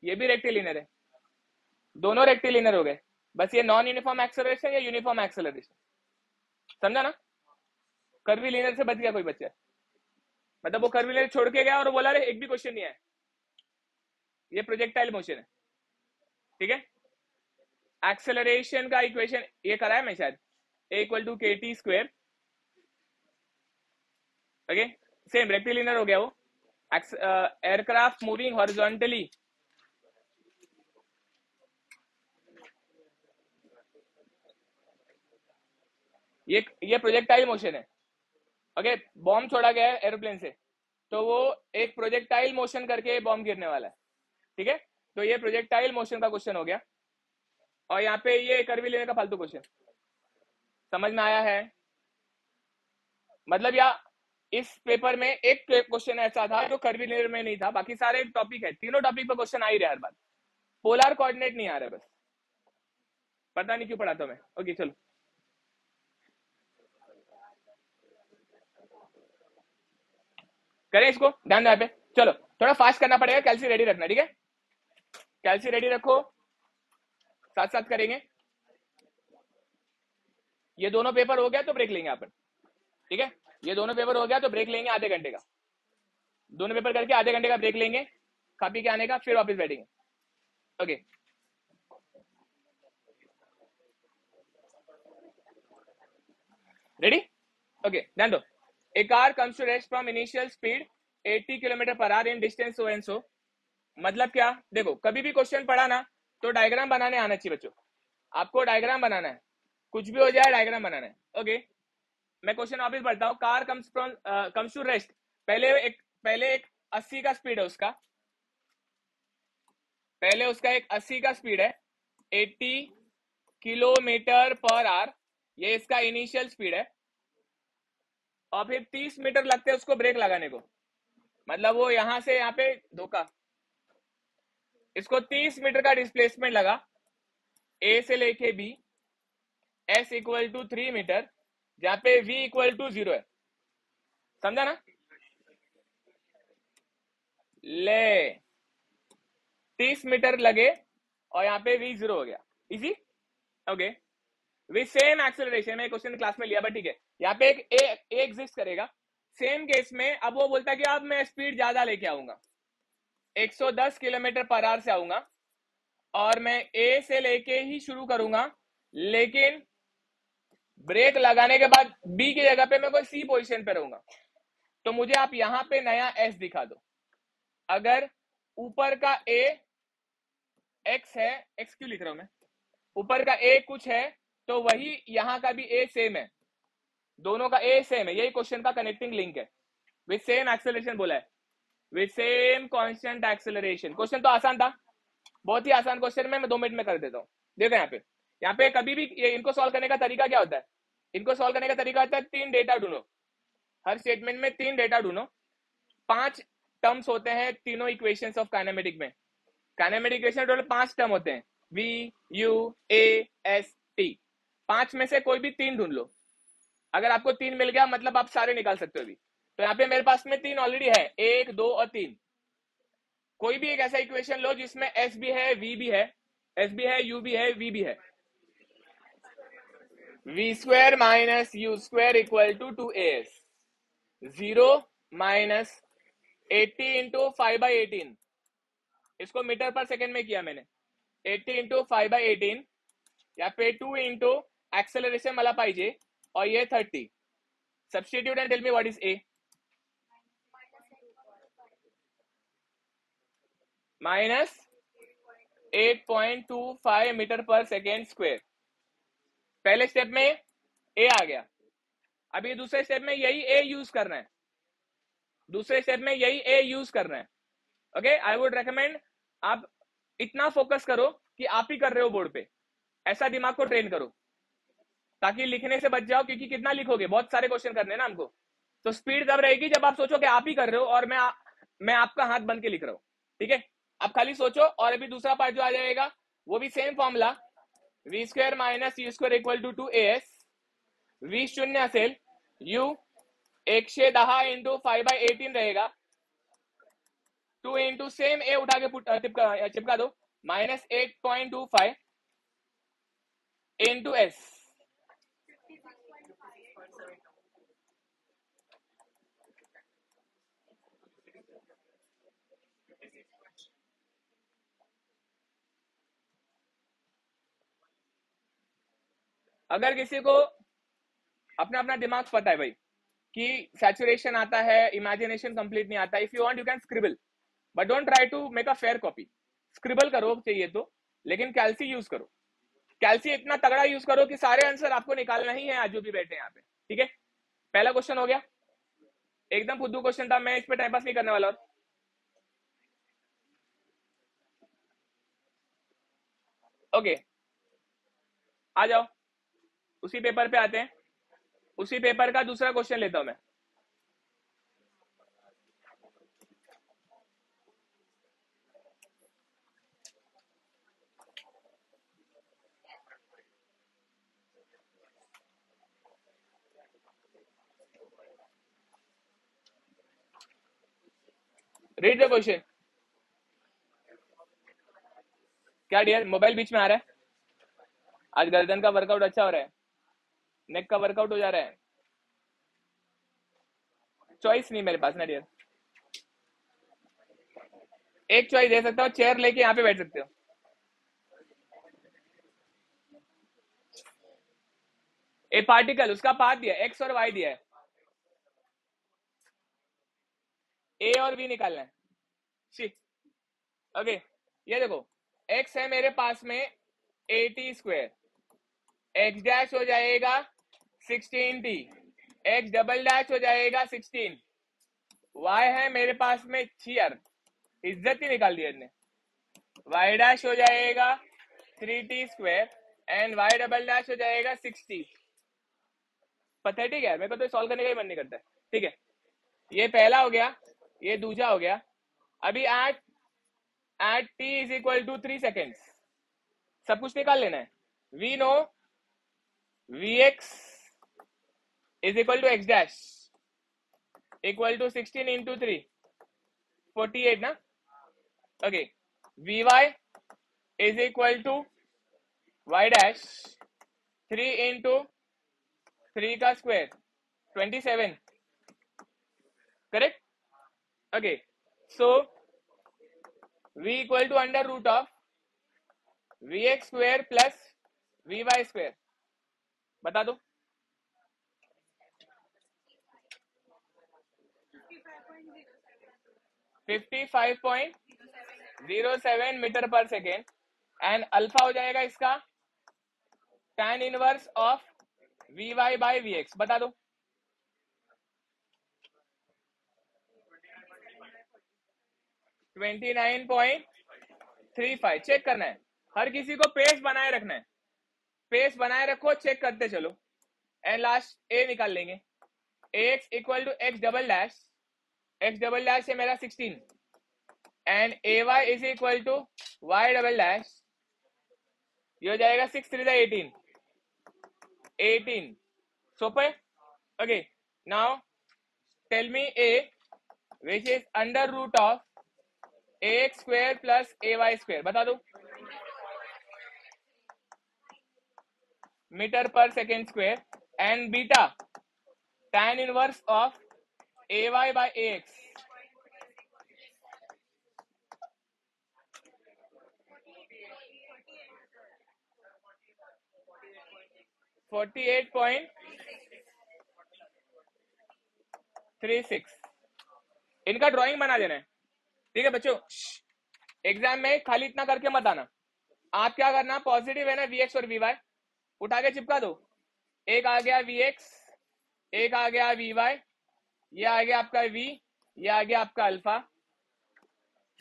ये भी रेक्टिलिनियर है, दोनों रेक्टिलिनियर हो गए, बस ये नॉन यूनिफॉर्म एक्सेलरेशन या यूनिफॉर्म एक्सेलरेशन, समझा ना। कर्वीलिनियर से बच गया कोई बच्चा, मतलब वो कर्वीलिनियर छोड़ के गया और बोला रे एक भी क्वेश्चन नहीं है, ये प्रोजेक्टाइल मोशन है, ठीक है। एक्सेलरेशन का इक्वेशन ये कराया मैं शायद, ए equal to k T square, okay, same rectilinear हो गया वो। एयरक्राफ्ट मूविंग हॉरिजॉन्टली, ये प्रोजेक्टाइल मोशन है, ओके। बॉम्ब छोड़ा गया है एरोप्लेन से, तो वो एक प्रोजेक्टाइल मोशन करके बॉम्ब गिरने वाला है, ठीक है। तो ये प्रोजेक्टाइल मोशन का क्वेश्चन हो गया, और यहाँ पे ये कर्वीलिनियर का फालतू क्वेश्चन, समझ में आया है। मतलब या इस पेपर में एक क्वेश्चन ऐसा था जो कर्वीलिनियर में नहीं था, बाकी सारे टॉपिक है, तीनों टॉपिक पे क्वेश्चन आ ही रहा है हर बार, पोलर कोऑर्डिनेट नहीं आ रहा है, बस पता नहीं क्यों पढ़ाता मैं, ओके चलो। करें इसको, ध्यान दो पे, चलो थोड़ा फास्ट करना पड़ेगा, कैल्सी रेडी रखना, ठीक है, कैल्सी रेडी रखो, साथ साथ करेंगे। ये दोनों पेपर हो गया तो ब्रेक लेंगे अपन, ठीक है, ये दोनों पेपर हो गया तो ब्रेक लेंगे आधे घंटे का, दोनों पेपर करके आधे घंटे का ब्रेक लेंगे, खा पी के आने का, फिर वापस बैठेंगे, ओके। रेडी, ओके, ध्यान दो। A car comes to rest from initial speed 80 kilometre per hour in distance so and so, मतलब क्या, देखो कभी भी क्वेश्चन पढ़ा ना तो डायग्राम बनाने आना चाहिए बच्चों, आपको डायग्राम बनाना है, कुछ भी हो जाए डायग्राम बनाना है, ओके। मैं क्वेश्चन वापस पढ़ता हूँ, कार कम्स टू रेस्ट, पहले एक 80 का स्पीड है उसका, पहले उसका एक 80 का स्पीड है, 80 किलोमीटर पर आवर, ये इसका इनिशियल स्पीड है, और फिर 30 मीटर लगते हैं उसको ब्रेक लगाने को, मतलब वो यहां से यहाँ पे धोखा, इसको 30 मीटर का डिस्प्लेसमेंट लगा, ए से लेके B, S equal to 3 metre, जहां पे वी इक्वल टू 0 है, समझा ना। ले 30 मीटर लगे और यहाँ पे v 0 हो गया, easy, okay. With same acceleration, में क्वेश्चन क्लास में लिया, बट ठीक है, यहाँ पे एक ए एग्जिस्ट करेगा, सेम केस में अब वो बोलता है कि अब मैं स्पीड ज्यादा लेके आऊंगा, 110 किलोमीटर पर आवर से आऊंगा, और मैं ए से लेके ही शुरू करूंगा, लेकिन ब्रेक लगाने के बाद बी की जगह पे मैं कोई सी पोजीशन पे रहूंगा, तो मुझे आप यहां पे नया एस दिखा दो। अगर ऊपर का ए एक्स है, एक्स क्यों लिख रहा हूं मैं, ऊपर का ए कुछ है तो वही यहां का भी ए सेम है, दोनों का ए सेम है, यही क्वेश्चन का कनेक्टिंग लिंक है, विद सेम एक्सेलरेशन बोला है, with same constant acceleration. Question तो आसान था, बहुत ही आसान क्वेश्चन मैं 2 मिनट में कर देता हूँ। देखो यहाँ पे कभी भी इनको सॉल्व करने का तरीका क्या होता है, इनको सॉल्व करने का तरीका होता है 3 डेटा ढूंढो, हर स्टेटमेंट में 3 डेटा ढूंढो, 5 टर्म्स होते हैं तीनों इक्वेशंस ऑफ काइनेमेटिक में। काइनेमेटिक इक्वेशन टोटल 5 टर्म होते हैं, V U A S T। 5 में से कोई भी 3 ढूंढ लो। अगर आपको 3 मिल गया मतलब आप सारे निकाल सकते हो अभी। तो यहाँ पे मेरे पास में 3 ऑलरेडी है, 1 2 और 3। कोई भी एक ऐसा इक्वेशन लो जिसमें S भी है, V भी है, S भी है, U भी है, V भी है। V square minus U square equal to 2AS। 0 minus 80 into 5/18, इसको मीटर पर सेकेंड में किया मैंने। 80 इंटू 5/18 या पे 2 इंटू एक्सेलरेशन मला पाहिजे और ये 30। Substitute and tell me what is A। Minus 8.25 metre per second square. पहले स्टेप में A आ गया, अभी दूसरे स्टेप में यही A यूज करना है, दूसरे स्टेप में यही A यूज करना है। ओके, आई वुड रेकमेंड आप इतना फोकस करो कि आप ही कर रहे हो बोर्ड पे, ऐसा दिमाग को ट्रेन करो ताकि लिखने से बच जाओ, क्योंकि कितना लिखोगे, बहुत सारे क्वेश्चन करने ना हमको। तो स्पीड तब रहेगी जब आप सोचो कि आप ही कर रहे हो और मैं आपका हाथ बन के लिख रहा हूं। ठीक है, आप खाली सोचो। और अभी दूसरा पार्ट जो आ जाएगा वो भी same formula, V square minus U square equal to 2AS। V शून्य असेल, U 110 इंटू 5/18 रहेगा, 2 इंटू सेम A उठा के चिपका दो, माइनस 8.25 इंटू S। अगर किसी को अपना अपना दिमाग पता है भाई कि सैचुरेशन आता है, इमेजिनेशन कंप्लीट नहीं आता, if you want you can scribble, but don't try to make a fair copy. Scribble करो चाहिए तो, लेकिन कैल्सी यूज करो। कैल्सी इतना तगड़ा यूज करो कि सारे आंसर आपको निकालना ही है आज जो भी बैठे हैं यहाँ पे। ठीक है, पहला क्वेश्चन हो गया, एकदम फुद्दू क्वेश्चन था, मैं इस पे टाइम पास नहीं करने वाला। और ओके, आ जाओ उसी पेपर पे आते हैं। उसी पेपर का दूसरा क्वेश्चन लेता हूं मैं। Read the question. क्या डियर, मोबाइल बीच में आ रहा है? आज गर्दन का वर्कआउट अच्छा हो रहा है, नेक का वर्कआउट हो जा रहा है। चॉइस नहीं मेरे पास ना डियर, एक चॉइस दे सकता हूँ, चेयर लेके यहाँ पे बैठ सकते हो। ए पार्टिकल, उसका पाथ दिया, एक्स और वाई दिया है, ए और बी निकालना है। ओके, ये देखो, एक्स है मेरे पास में 80 स्क्वायर, एक्स डैश हो जाएगा 16t, एक्स डबल डैश हो जाएगा 16, वाई है मेरे पास में 6, यार इज्जत ही निकाल दी इसने, वाई डैश हो जाएगा 3t square and Y double dash हो जाएगा 60। पथेटिक है, मेरे को तो सॉल्व करने का ही मन नहीं करता है। ठीक है, ये पहला हो गया, ये दूसरा हो गया। अभी at t is equal to 3 seconds सब कुछ निकाल लेना है। We know Vx is equal to X dash equal to 16 into 3, 48 ना। ओके, Vy is equal to y dash 3 into 3 का square 27, correct. Okay, so v equal to under root of Vx square plus Vy square, बता दो। 55.07 metre per second and alpha हो जाएगा इसका tan inverse of Vy by Vx, बता दो। 29.35 check करना है, हर किसी को पेस बनाए रखना है, पेस बनाए रखो, चेक करते चलो एंड लास्ट ए निकाल लेंगे। ax equal to x double dash है मेरा 16 and ay is equal to y double dash, ये हो जाएगा 6 3 18 super. Okay, now tell me a which is under root of ax square plus ay square, बता दो. Metre per second square and beta tan inverse of ay by ax. $48.36. इनका drawing बना देना है, ठीक है बच्चों. एग्जाम में खाली इतना करके मत आना. आप क्या करना, पॉजिटिव है ना vx और vy, उठा के चिपका दो. एक आ गया vx, एक आ गया vy, ये आ गया आपका v, ये आ गया आपका अल्फा.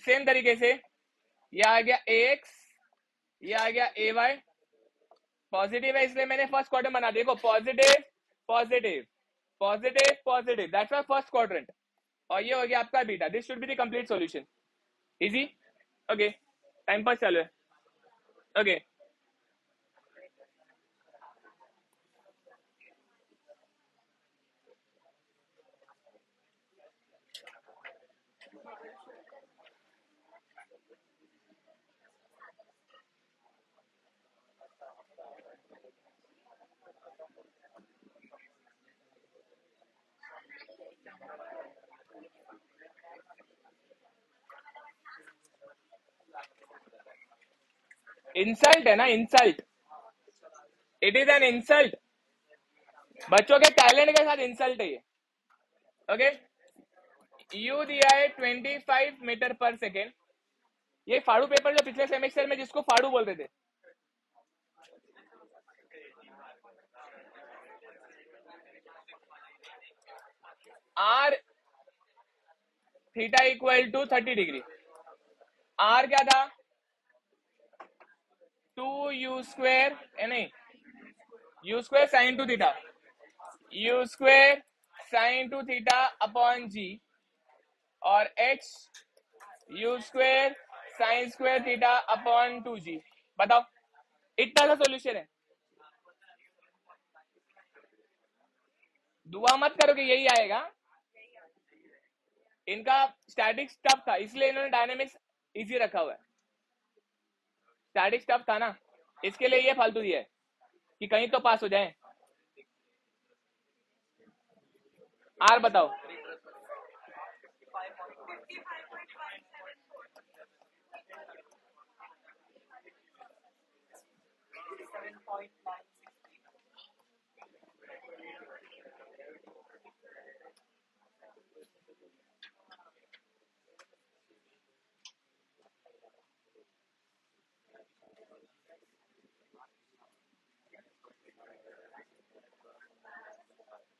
सेम तरीके से ये आ गया ax, ये आ गया ay. पॉजिटिव है इसलिए मैंने फर्स्ट क्वाड्रेंट बना. देखो positive positive positive positive, that's my first quadrant. और ये हो गया आपका beta. This should be the complete solution. Easy. Okay, time pass चालू है. ओके, इंसल्ट है ना, insult. It is an insult. बच्चों के टैलेंट के साथ इंसल्ट है ये. ओके, यू दिया है 25 मीटर पर सेकेंड. ये फाड़ू पेपर जो पिछले सेमेस्टर में जिसको फाड़ू बोलते थे, r theta equal to 30 degree. R क्या था, 2u स्क्वेर, नहीं, u square sine two theta, u square sine two theta upon g, और h u square sine square theta upon 2g. बताओ, इतना सा सोल्यूशन है. दुआ मत करो कि यही आएगा. इनका स्टैटिक स्टफ था इसलिए इन्होंने डायनेमिक्स इजी रखा हुआ है. स्टैटिक स्टफ था ना, इसके लिए ये फालतू दिया है कि कहीं तो पास हो जाए. आर बताओ.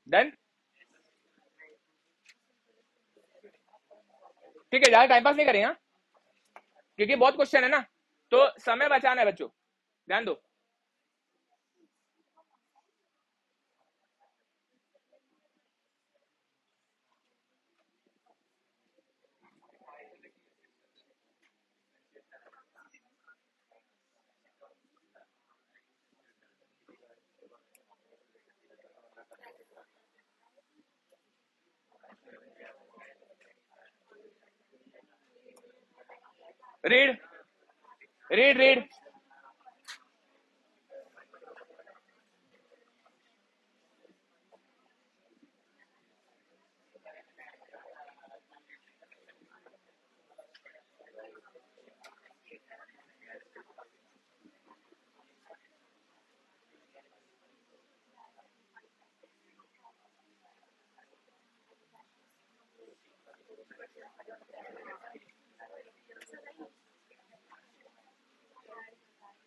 डन. ठीक है, ज्यादा टाइम पास नहीं करेंगे हाँ? क्योंकि बहुत क्वेश्चन है ना, तो समय बचाना है बच्चों, ध्यान दो. Read read read.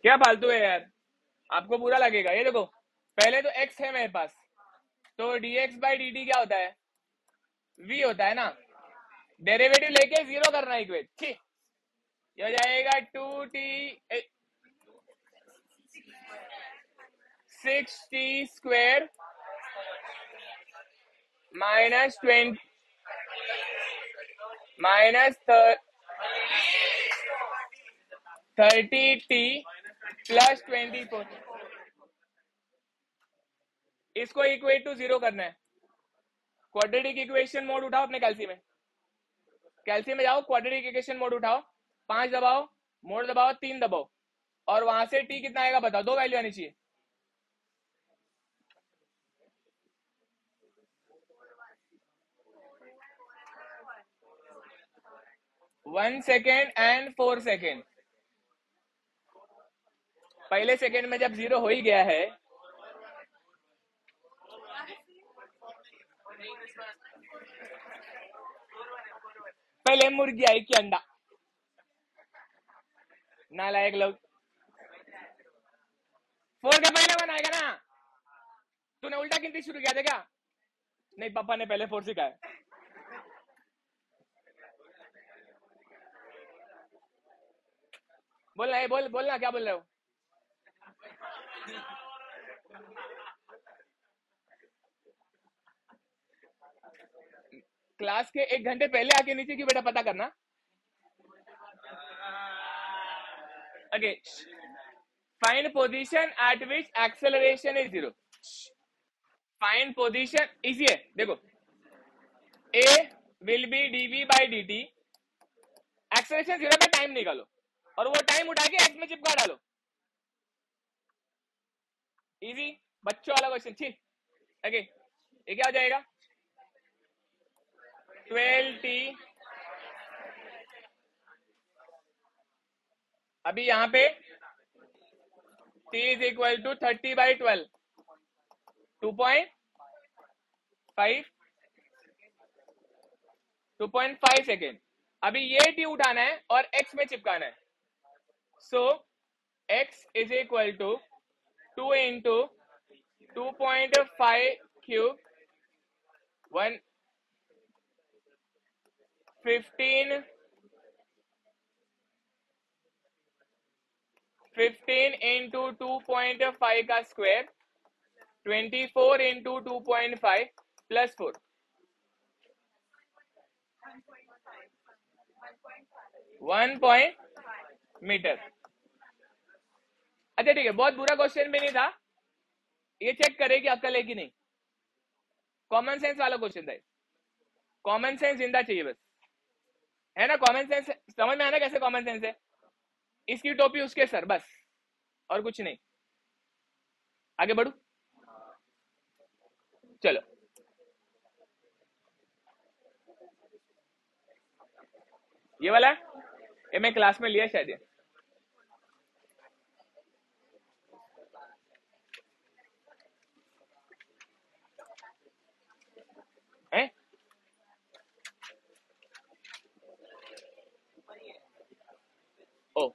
क्या फालतू है यार, आपको बुरा लगेगा. ये देखो, पहले तो x है मेरे पास, तो dx बाई dt क्या होता है, v होता है ना. डेरिवेटिव लेके जीरो करना इक्वेट. ठीक, ये हो जाएगा 2t 6t square minus 20 minus 30t plus 24। इसको इक्वेट टू 0 करना है। क्वाड्रेटिक इक्वेशन मोड उठाओ अपने कैल्सी में, कैल्सी में जाओ, क्वाड्रेटिक इक्वेशन मोड उठाओ, 5 दबाओ, मोड दबाओ, 3 दबाओ, और वहां से t कितना आएगा बताओ, 2 वैल्यू आनी चाहिए। One second and 4 second. पहले सेकेंड में जब 0 हो ही गया है, पहले मुर्गी आई कि अंडा, नालायक लोग। 4 के पहले 1 आएगा ना, तूने उल्टा गिनती शुरू किया था क्या? नहीं, पापा ने पहले 4 सिखाया। बोलना है, बोलना क्या बोल रहे हो? क्लास के 1 घंटे पहले आके नीचे की बेटा पता करना। Okay, find position at which acceleration is 0। Find position easy है, देखो, a will be dv by d t, acceleration 0 पे टाइम निकालो और वो टाइम उठा के एक्स में चिपका डालो। इजी, बच्चों वाला क्वेश्चन। ठीक, ओके, ये क्या हो जाएगा? 12t, अभी यहाँ पे t is equal to 30 by 12, 2.5 second. अभी ये t उठाना है और x में चिपकाना है। So x is equal to 2 into 2.5 cube 15 into 2.5 का स्क्वायर, 24 इंटू 2.5 प्लस 4, 1 मीटर। अच्छा ठीक है, बहुत बुरा क्वेश्चन भी नहीं था, ये चेक करे कि अक्ल है कि नहीं। कॉमन सेंस वाला क्वेश्चन था, कॉमन सेंस जिंदा चाहिए बस, है ना? कॉमन सेंस समझ में आना कैसे कॉमन सेंस है? इसकी टोपी उसके सर, बस, और कुछ नहीं। आगे बढ़ू, चलो। ये वाला ये मैं क्लास में लिया शायद, है? ओ,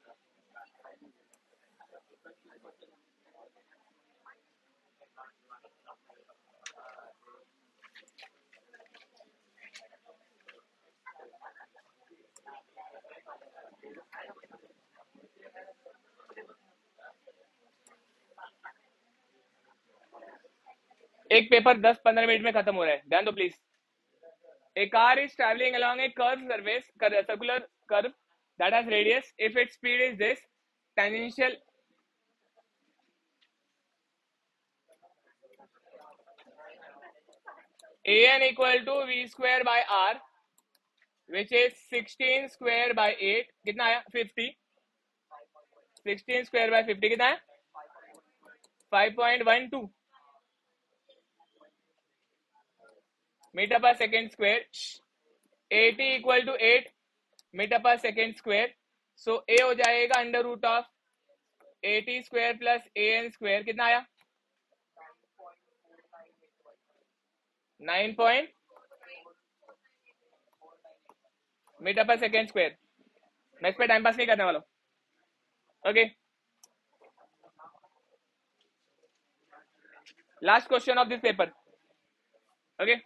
एक पेपर 10-15 मिनट में खत्म हो रहा है, ध्यान दो please. A car is traveling along a curved surface, circular curve that has radius. If its speed is this, tangential an equal to v square by r, which is 16 square by 8, कितना आया? 50। 16 square by 50 कितना है? 5.12 metre per second square. 80 equal to 8 metre per second square. So A हो जाएगा under root of 80 square plus an square, कितना आया? 9 metre per second square. मैं इस पे टाइम पास नहीं करने वाला हूं। Okay, last question of this paper. Okay,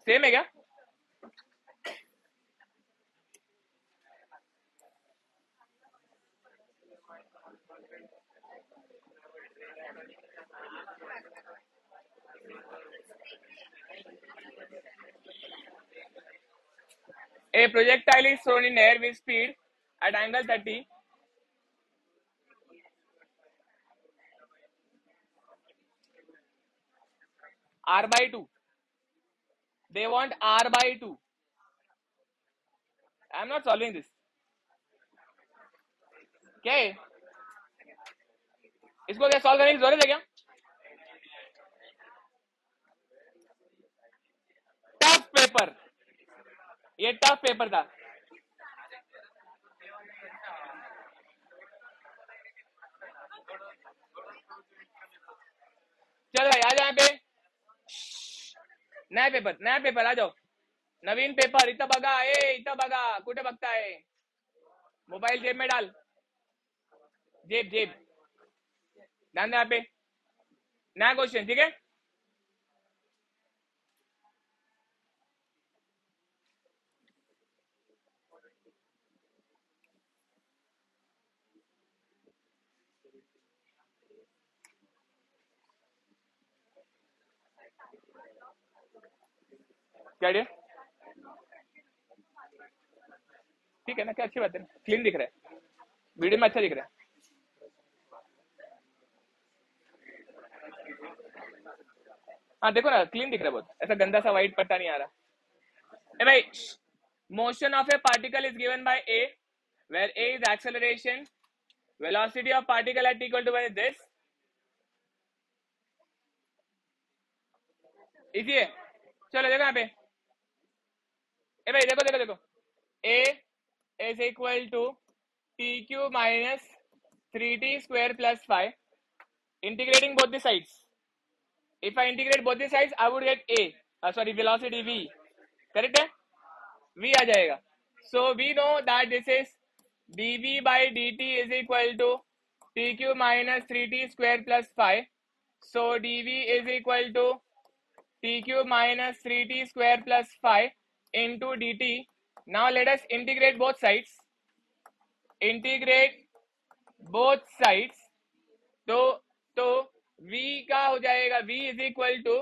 same है क्या? A projectile is thrown in air with speed at angle 30. R by 2. They want R by 2. I am not solving this. क्या है इसको? क्या सॉल्व करने की जरूरत है क्या? टफ पेपर, ये टफ पेपर था. चलो भाई आ जाओ यहाँ पे. नया पेपर आ जाओ. नवीन पेपर. इतना बगा कुठे बघताय? मोबाइल जेब में डाल. जेब ध्यान दे यहाँ पे. नया क्वेश्चन. ठीक है. क्या ठीक है ना? क्या अच्छी बात है. क्लीन दिख रहा है वीडियो में. अच्छा दिख रहा है. हाँ देखो ना, क्लीन दिख रहा है बहुत. ऐसा गंदा सा व्हाइट पट्टा नहीं आ रहा. ए भाई, motion of a particle is given by A, where A is acceleration, velocity of particle at equal to 1 is this. इसी है. चलो देखो यहाँ पे. ए भाई देखो. A is equal to TQ minus 3T square plus 5. Integrating both the sides. If I integrate both the sides, I would get A. Velocity V. Correct है? V आ जाएगा. So we know that this is dV by dt is equal to TQ minus 3T square plus 5. So dV is equal to TQ minus 3T square plus 5 into dt. Now let us integrate both sides. Integrate both sides. तो V का हो जाएगा. V is equal to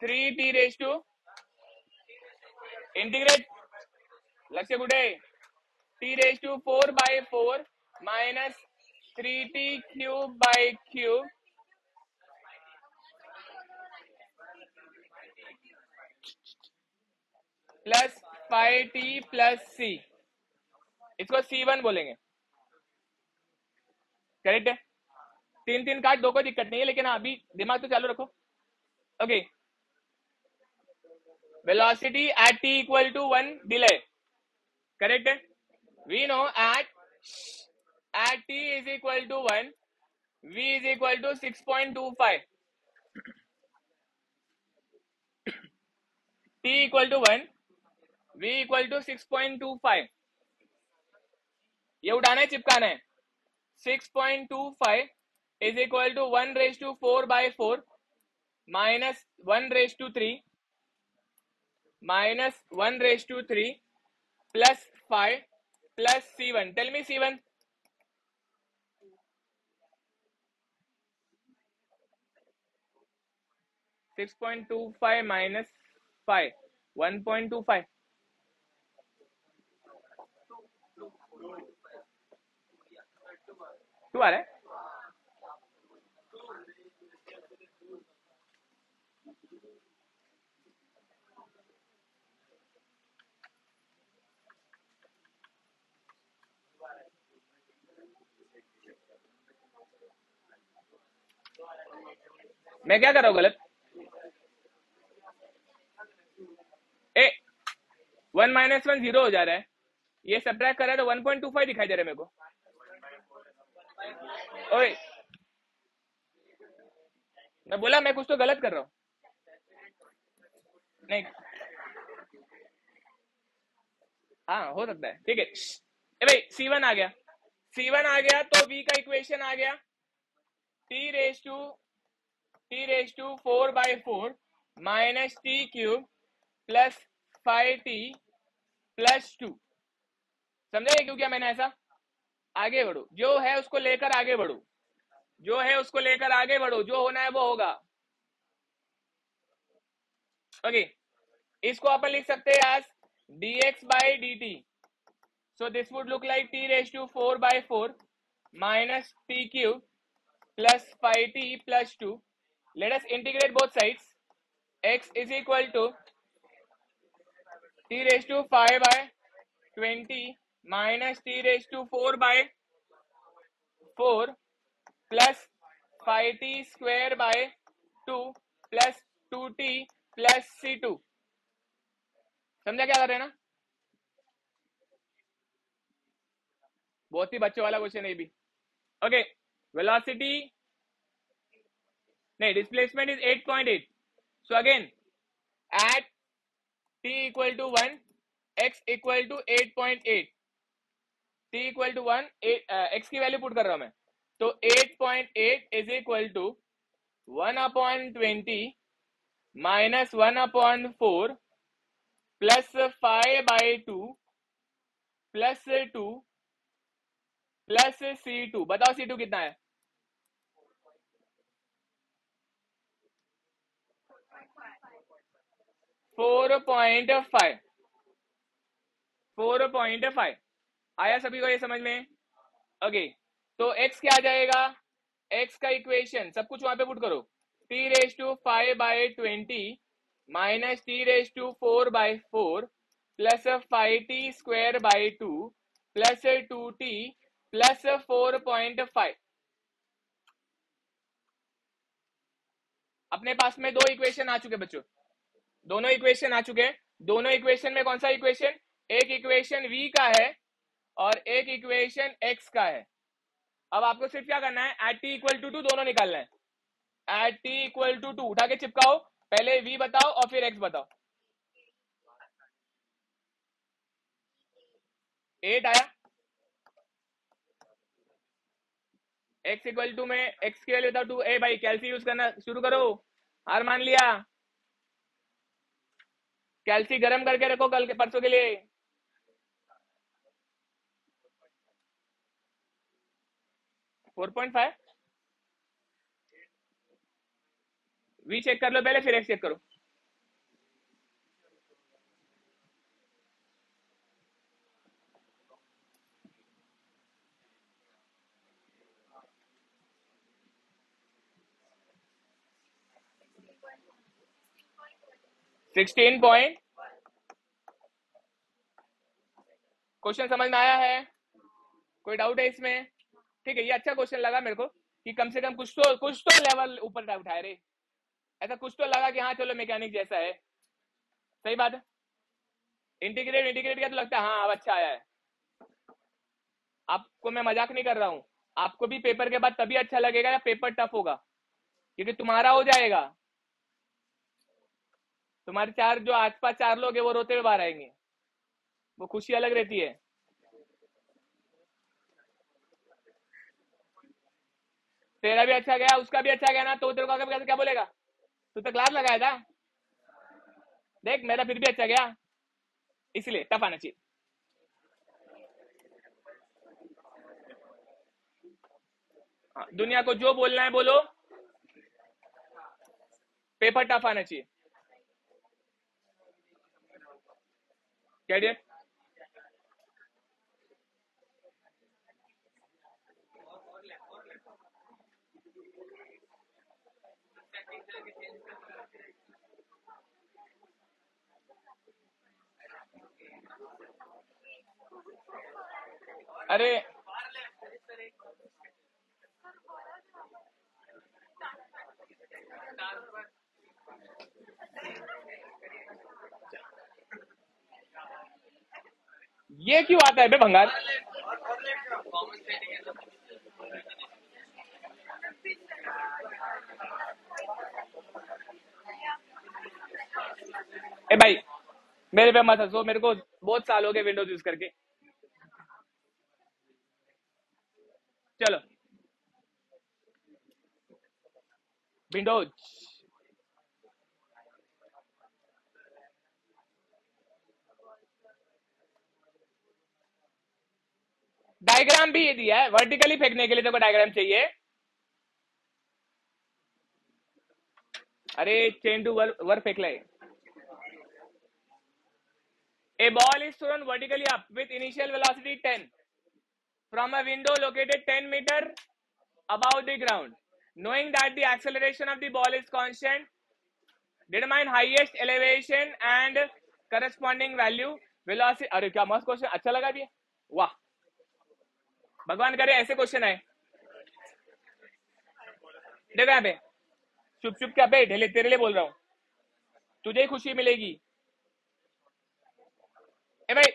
three T raise to integrate. लक्ष्य कुठे? T raise to 4/4 minus 3t cube by cube plus 5t plus c. इसको C1 बोलेंगे. Correct है. 3 काट दो, कोई दिक्कत नहीं है, लेकिन अभी दिमाग तो चालू रखो. Okay. Velocity at t equal to 1 डिले. करेक्ट है. We know at t is equal to 1 v is equal to 6.25. t equal to 1 v equal to 6.25. ये उठाना है, चिपकाना है. 6.25 is equal to 1 raised to 4/4 minus 1 raised to 3 minus 1 raised to 3 plus 5 plus C1. Tell me C1. (6.25 minus 5) 1.25. To आ रहा है. मैं क्या कर रहा हूँ गलत? 1 minus 1 0 हो जा रहा है. ये सब्ट्रैक्ट कर रहा है तो 1.25 दिखाई दे रहा है मेरे को. ओए, मैं बोला मैं कुछ तो गलत कर रहा हूँ. नहीं, हाँ हो सकता है. ठीक है. भाई C1 आ गया. C1 आ गया तो V का इक्वेशन आ गया t raised to 4/4 minus t cube plus 5t plus 2. समझे क्यों? क्या मैंने ऐसा? आगे बढ़ो. जो है उसको लेकर आगे बढ़ो. जो होना है वो होगा. ओके, इसको अपन लिख सकते हैं as dx by dt. So this would look like t raised to 4 by 4 minus t cube plus 5t plus 2. Let us integrate both sides. X is equal to t raised to 5 by 20 minus t raised to 4 by 4 plus 5t square by 2 plus 2t plus c2. समझा क्या कर रहे हैं ना? बहुत ही बच्चों वाला question है भी. ओके, वेलोसिटी नहीं, displacement is 8.8. So again at t equal to 1, x equal to 8.8, t equal to 1, x की वैल्यू पुट कर रहा हूं मैं, तो 8.8 is equal to 1/20 minus 1/4 plus 5/2 plus 2 plus c2. बताओ c2 कितना है? 4.5. 4.5 आया सभी को ये समझ में? ओके, तो x क्या आ जाएगा? x का इक्वेशन सब कुछ वहां पे पुट करो. t raise to 5/20 minus t raise to 4/4 plus 5t square by 2 plus 2t plus 4.5. अपने पास में दो इक्वेशन आ चुके बच्चों, दोनों इक्वेशन आ चुके. दोनों इक्वेशन में कौन सा इक्वेशन? एक इक्वेशन v का है और एक इक्वेशन x का है. अब आपको सिर्फ क्या करना है? एट t इक्वल टू 2 दोनों निकालना है. एट t इक्वल टू 2 उठा के चिपकाओ. पहले v बताओ और फिर x बताओ. 8 आया. x इक्वल टू में x की वैल्यू बताओ 2. ए भाई कैल्सी यूज करना शुरू करो. हार मान लिया? कैल्सी गरम करके रखो कल के परसों के लिए. फोर 4.5 वी चेक कर लो पहले, फिर एक्स चेक करो. क्वेश्चन समझ में आया है? कोई डाउट है इसमें? ठीक है, ये अच्छा क्वेश्चन लगा मेरे को कि कम से कम कुछ तो लेवल ऊपर उठाए रे. ऐसा कुछ तो लगा कि हाँ चलो मैकेनिक जैसा है. सही बात है. इंटीग्रेट किया तो लगता है हाँ अब अच्छा आया है. आपको मैं मजाक नहीं कर रहा हूँ. आपको भी पेपर के बाद तभी अच्छा लगेगा या पेपर टफ होगा, क्योंकि तुम्हारा हो जाएगा. तुम्हारे चार जो आसपास 4 लोग है वो रोते हुए बाहर आएंगे. वो खुशी अलग रहती है. तेरा भी अच्छा गया, उसका भी अच्छा गया ना, तो तेरे को क्या बोलेगा? तू तो क्लास लगाया था. देख मेरा फिर भी अच्छा गया, इसलिए टफ आना चाहिए. हाँ, दुनिया को जो बोलना है बोलो, पेपर टफ आना चाहिए. क्या डियर? अरे ये क्यों आता है बे भंगार? ए भाई मेरे पे मत हंसो, मेरे को बहुत साल हो गए विंडोज यूज करके. चलो विंडोज. डायग्राम भी ये दिया है, वर्टिकली फेंकने के लिए तेरे को डायग्राम चाहिए. अरे चेंडू वर फेंक ले. A ball is thrown vertically up with initial velocity 10 from a window located 10 meter above the ground. Knowing that the acceleration of the ball is constant, determine highest elevation and corresponding value velocity. अरे क्या मस्त question, अच्छा लगा भी, वाह, भगवान करे ऐसे क्वेश्चन आए। देखो यहाँ पे, चुप चुप क्या पे ढेले, तेरे लिए बोल रहा हूं, तुझे ही खुशी मिलेगी। ए भाई,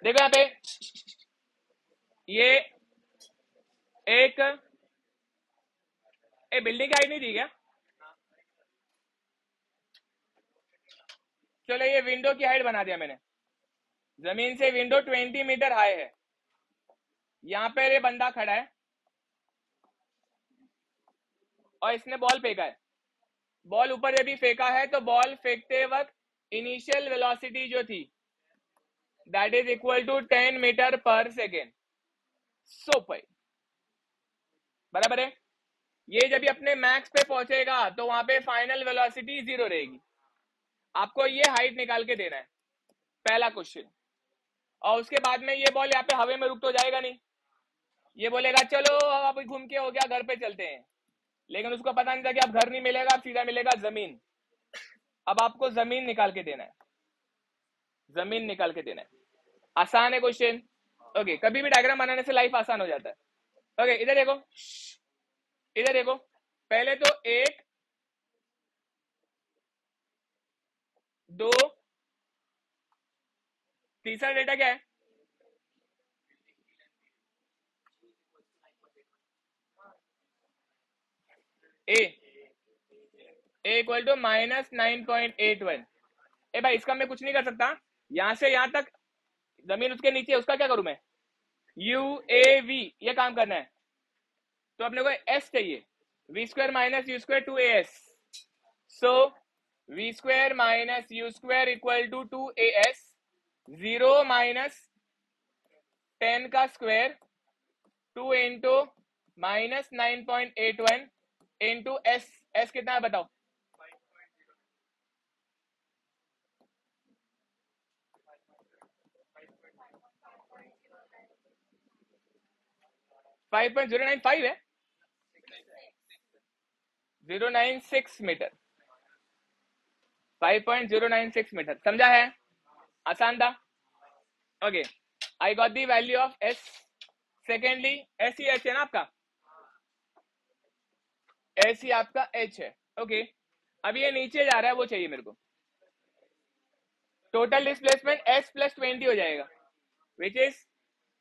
देखो यहाँ पे, ये एक बिल्डिंग की हाइट नहीं दी क्या? चलो ये विंडो की हाइट बना दिया मैंने। जमीन से विंडो 20 मीटर हाई है। यहाँ पे ये बंदा खड़ा है और इसने बॉल फेंका है। बॉल ऊपर यदि फेंका है तो बॉल फेंकते वक्त इनिशियल वेलोसिटी जो थी that is equal to 10 metre per second. So पाई बराबर है। ये जब अपने मैक्स पे पहुंचेगा तो वहां पे फाइनल वेलोसिटी 0 रहेगी। आपको ये हाइट निकाल के देना है, पहला क्वेश्चन। और उसके बाद में ये बॉल यहाँ पे हवा में रुक तो जाएगा नहीं, ये बोलेगा चलो अब घूम के हो गया, घर पे चलते हैं। लेकिन उसको पता नहीं था कि अब घर नहीं मिलेगा, अब सीधा मिलेगा जमीन। अब आपको जमीन निकाल के देना है, जमीन निकाल के देना है। आसान है क्वेश्चन। ओके, कभी भी डायग्राम बनाने से लाइफ आसान हो जाता है। ओके, इधर देखो, इधर देखो, पहले तो 1 2, तीसरा डेटा क्या है? ए इक्वल टू -9.81। ए भाई, इसका मैं कुछ नहीं कर सकता, यहां से यहां तक जमीन उसके नीचे, उसका क्या करूं मैं? UAV, ये काम करना है। तो अपने को S चाहिए, v² - u² 2as। So v² - u² equal to 2as। 0 - 10 का square 2 into -9.81 into S। S कितना है बताओ? 5.095 है, 096 मीटर, 5.096 मीटर। समझा है? आसान था। Okay, I got the value of S। Secondly S he H है ना आपका, S ही आपका H है। ओके, अब ये नीचे जा रहा है, वो चाहिए मेरे को। टोटल डिस्प्लेसमेंट S + 20 हो जाएगा, which is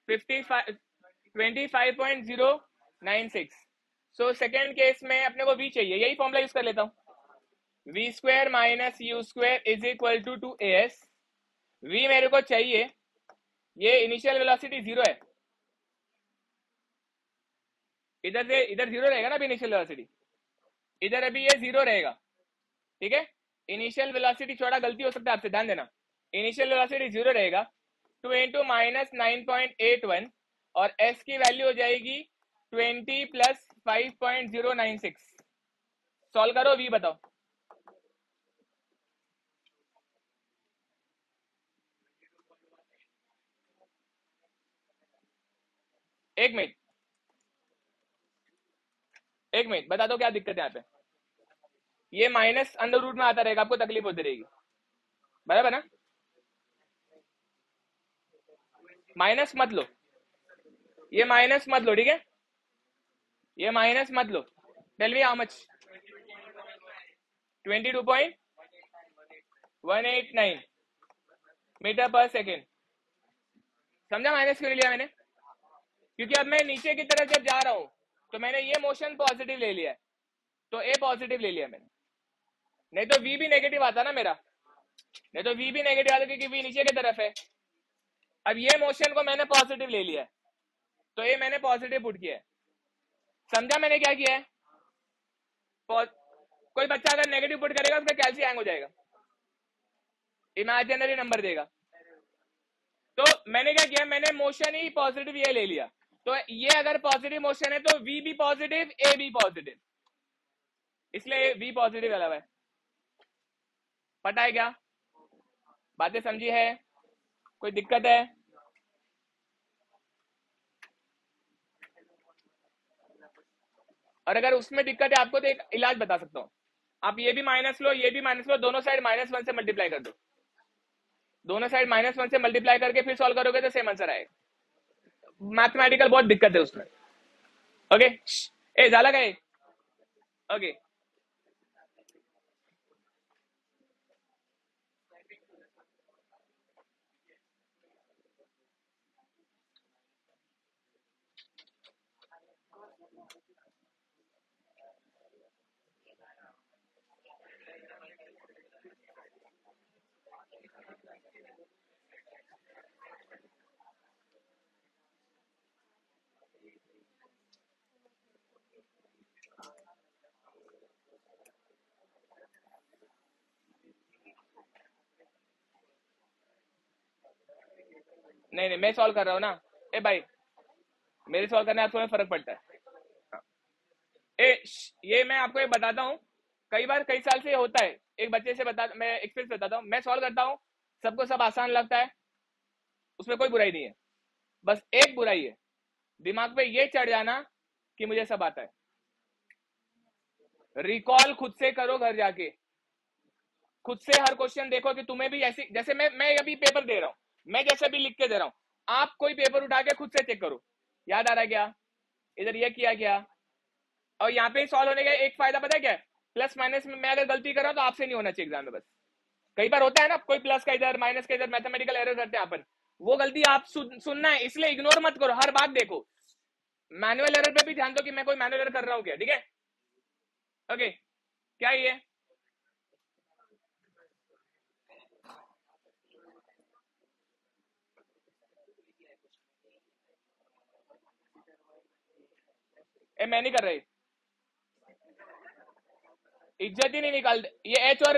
25.096। So second case में अपने को V चाहिए, यही फॉर्मूला यूज कर लेता हूं। v² - u² is equal to 2as। V मेरे को चाहिए, ये इनिशियल वेलोसिटी 0 है, इधर से इधर 0 रहेगा ना अभी इनिशियल वेलोसिटी, इधर अभी ये 0 रहेगा, ठीक है। इनिशियल वेलोसिटी, छोटा गलती हो सकता है आपसे, ध्यान देना, इनिशियल वेलोसिटी 0 रहेगा। 2 इंटू -9.81 और S की वैल्यू हो जाएगी 20 + 5.096। सॉल्व करो, V बताओ। एक मिनट बता दो क्या दिक्कत है यहाँ पे। ये माइनस अंडर रूट में आता रहेगा, आपको तकलीफ होती रहेगी, बराबर ना? माइनस मत लो, ये माइनस मत लो, ठीक है, ये माइनस मत लो। Tell me how much? 22.189 metre per second. समझा माइनस क्यों लिया मैंने? क्योंकि अब मैं नीचे की तरफ जब जा रहा हूं तो मैंने ये मोशन पॉजिटिव ले लिया है, तो A पॉजिटिव ले लिया मैंने, नहीं तो V भी नेगेटिव आता ना मेरा, नहीं तो V भी नेगेटिव आता क्योंकि V नीचे की तरफ है। अब ये मोशन को मैंने पॉजिटिव ले लिया है, तो ये मैंने पॉजिटिव पुट किया है। समझा मैंने क्या किया है? कोई बच्चा अगर नेगेटिव पुट करेगा उसका कैलसी हैंग हो जाएगा, इमेजिनरी नंबर देगा। तो मैंने क्या किया, मैंने मोशन ही पॉजिटिव ये ले लिया। तो ये अगर पॉजिटिव मोशन है तो V भी पॉजिटिव, A भी पॉजिटिव। इसलिए v पॉजिटिव अलावा है। पता है क्या? बातें समझी है? कोई दिक्कत है? और अगर उसमें दिक्कत है आपको तो एक इलाज बता सकता हूँ, आप ये भी माइनस लो, ये भी माइनस लो, दोनों साइड -1 से मल्टीप्लाई कर दो, दोनों साइड -1 से मल्टीप्लाई करके फिर सॉल्व करोगे तो सेम आंसर आएगा। मैथमेटिकल बहुत दिक्कत है उसमें। ओके ए झाला काय? ओके नहीं नहीं मैं सॉल्व कर रहा हूँ ना। ए भाई मेरे सॉल्व करने आपको में फर्क पड़ता है। ये मैं आपको एक बताता हूँ, कई बार कई साल से ये होता है। एक बच्चे से बता, मैं एक्सपीरियंस बताता हूँ, मैं सॉल्व करता हूँ, सबको सब आसान लगता है, उसमें कोई बुराई नहीं है, बस एक बुराई है, दिमाग पे ये चढ़ जाना कि मुझे सब आता है। रिकॉल खुद से करो घर जाके, खुद से हर क्वेश्चन देखो कि तुम्हें भी ऐसी, जैसे मैं अभी पेपर दे रहा हूँ, मैं जैसे भी लिख के दे रहा हूँ, आप कोई पेपर उठा के खुद से चेक करो, याद आ रहा है क्या, इधर ये किया क्या। और यहाँ पे सॉल्व होने का एक फायदा पता है क्या है, प्लस माइनस में मैं अगर गलती कर रहा हूँ तो आपसे नहीं होना चाहिए एग्जाम में। बस कई बार होता है ना, कोई प्लस का इधर माइनस का इधर मैथमेटिकल एरर करते हैं अपन, वो गलती आप सुनना है, इसलिए इग्नोर मत करो, हर बात देखो। मैनुअल एरर पे भी ध्यान दो कि मैं कोई मैनुअल एरर कर रहा हूँ क्या, ठीक है। ओके क्या ये मैं नहीं कर रही, इज्जत ही नहीं निकाल, ये एच और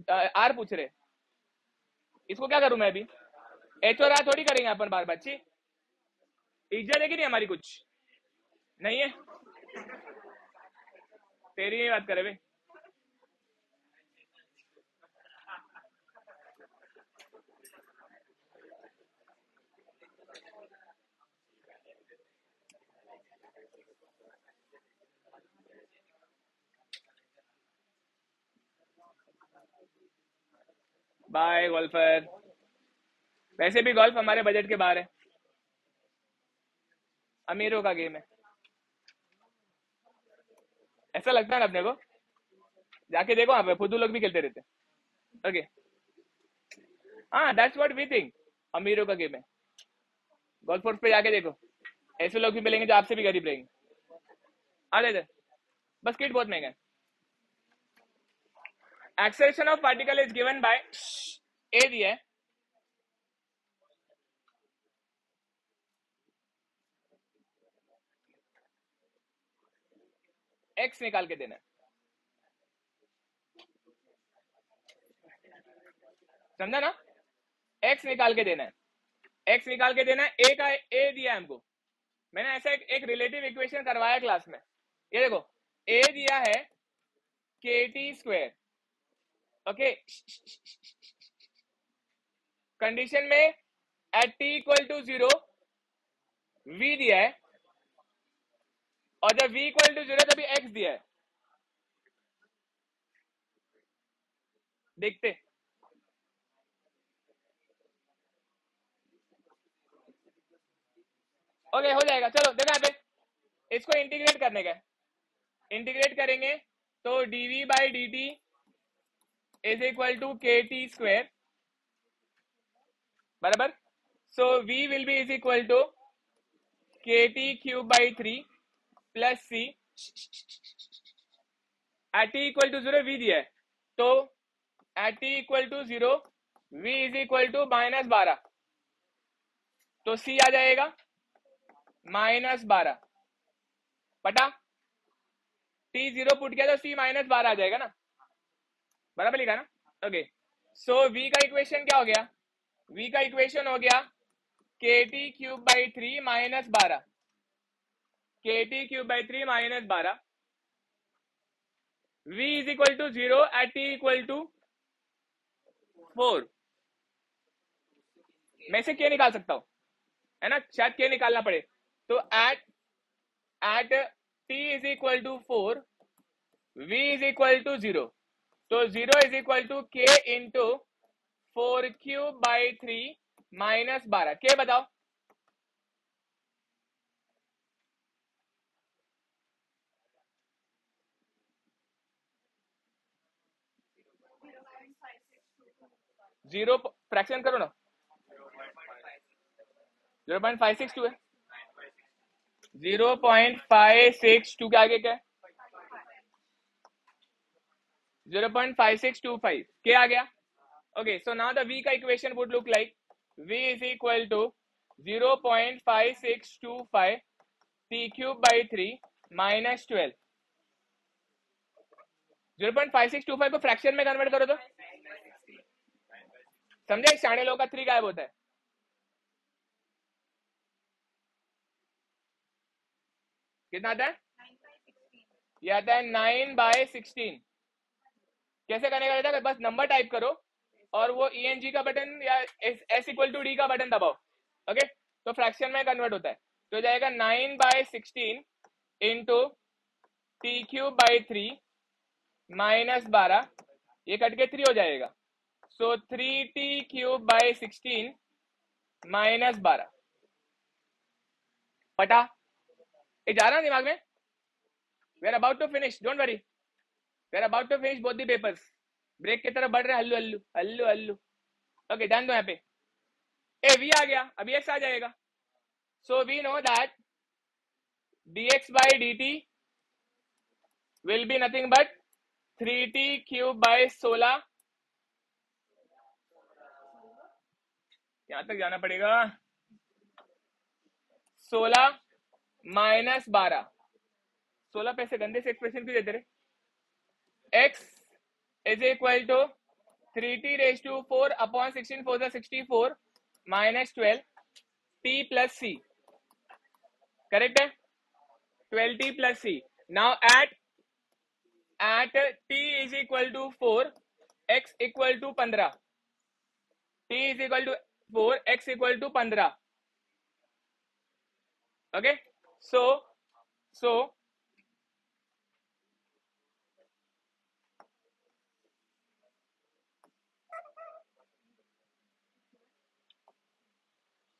आर पूछ रहे, इसको क्या करूं मैं अभी, एच और आर थोड़ी करेंगे अपन बार बार। अच्छी इज्जत है कि नहीं हमारी, कुछ नहीं है, तेरी नहीं बात करे भाई। बाय गोल्फर, वैसे भी गोल्फ हमारे बजट के बाहर है, अमीरों का गेम है, ऐसा लगता है ना अपने को, जाके देखो वहां पे फुद्दू लोग भी खेलते रहते हैं। ओके हाँ दैट्स व्हाट वी थिंक, अमीरों का गेम है, गोल्फ कोर्स पे जाके देखो, ऐसे लोग भी मिलेंगे जो आपसे भी गरीब रहेंगे। आ जाए बस, किट बहुत महंगा है। Acceleration of particle is given by a दिया है, एक्स निकाल के देना है, समझा ना, एक्स निकाल के देना है, एक्स निकाल के देना है, ए का ए दिया है हमको, मैंने ऐसा एक रिलेटिव इक्वेशन करवाया क्लास में, ये देखो ए दिया है के टी स्क्वायर, ओके, कंडीशन में at T equal to 0 V दिया है, और जब v इक्वल टू 0 तभी x दिया है, देखते ओके हो जाएगा। चलो देखो यहाँ पे इसको इंटीग्रेट करने का, इंटीग्रेट करेंगे तो dv by d t is equal to k T square बराबर, so v will be is equal to k T cube by 3 plus c, at T equal to 0 v दिया है, तो at T equal to 0 v is equal to -12, तो c आ जाएगा -12, पटा t 0 put किया तो c -12 आ जाएगा ना, बराबर लिखा ना। ओके सो v का इक्वेशन क्या हो गया, v का इक्वेशन हो गया के टी क्यूब बाई 3 -12, के T cube by 3 -12, v is equal to 0 at t equal to 4 मैं से k निकाल सकता हूं, है ना, शायद k निकालना पड़े। तो at t is equal to 4 v is equal to 0, तो 0 is equal to k into 4 cube by 3 minus 12, k बताओ। जीरो फ्रैक्शन करो ना, 0.562 है, 0.562 के आगे क्या है, 0.5625 के आ गया। Okay, so now the v का equation would look like v is equal to 0.5625 t cube by 3 minus 12। 0.5625 को फ्रैक्शन में कन्वर्ट करो तो समझे, शाणे लोग का 3 गायब होता है। कितना आता है, ये आता है 9/16। कैसे करने का रहता है, बस नंबर टाइप करो और वो ENG का बटन या S इक्वल टू D का बटन दबाओ। ओके, तो फ्रैक्शन में कन्वर्ट होता है, तो जाएगा 9/16 into T cube by 3 minus 12, ये कट के 3 हो जाएगा, सो 3t क्यूब बाई 16 माइनस 12। पटा, ये जा रहा दिमाग में। We are about to finish, don't worry, we are about to finish both the papers. Break की तरफ बढ़ रहे हैं, हल्लू हल्लू हल्लू हल्लू। ओके, डन दो यहाँ पे, ए वी आ गया, अभी एक्स आ जाएगा। So we know that dx by dt will be nothing but 3t cube by 16, यहां तक जाना पड़ेगा, 16 माइनस 12। 16 पैसे गंदे से एक्सप्रेशन क्यों देते रहे। x is equal to 3t raise to 4 upon 16 4 64 minus 12 t plus c, correct है, 12t plus c। Now at t is equal to 4 x equal to 15, t is equal to 4 x equal to 15। Okay, so so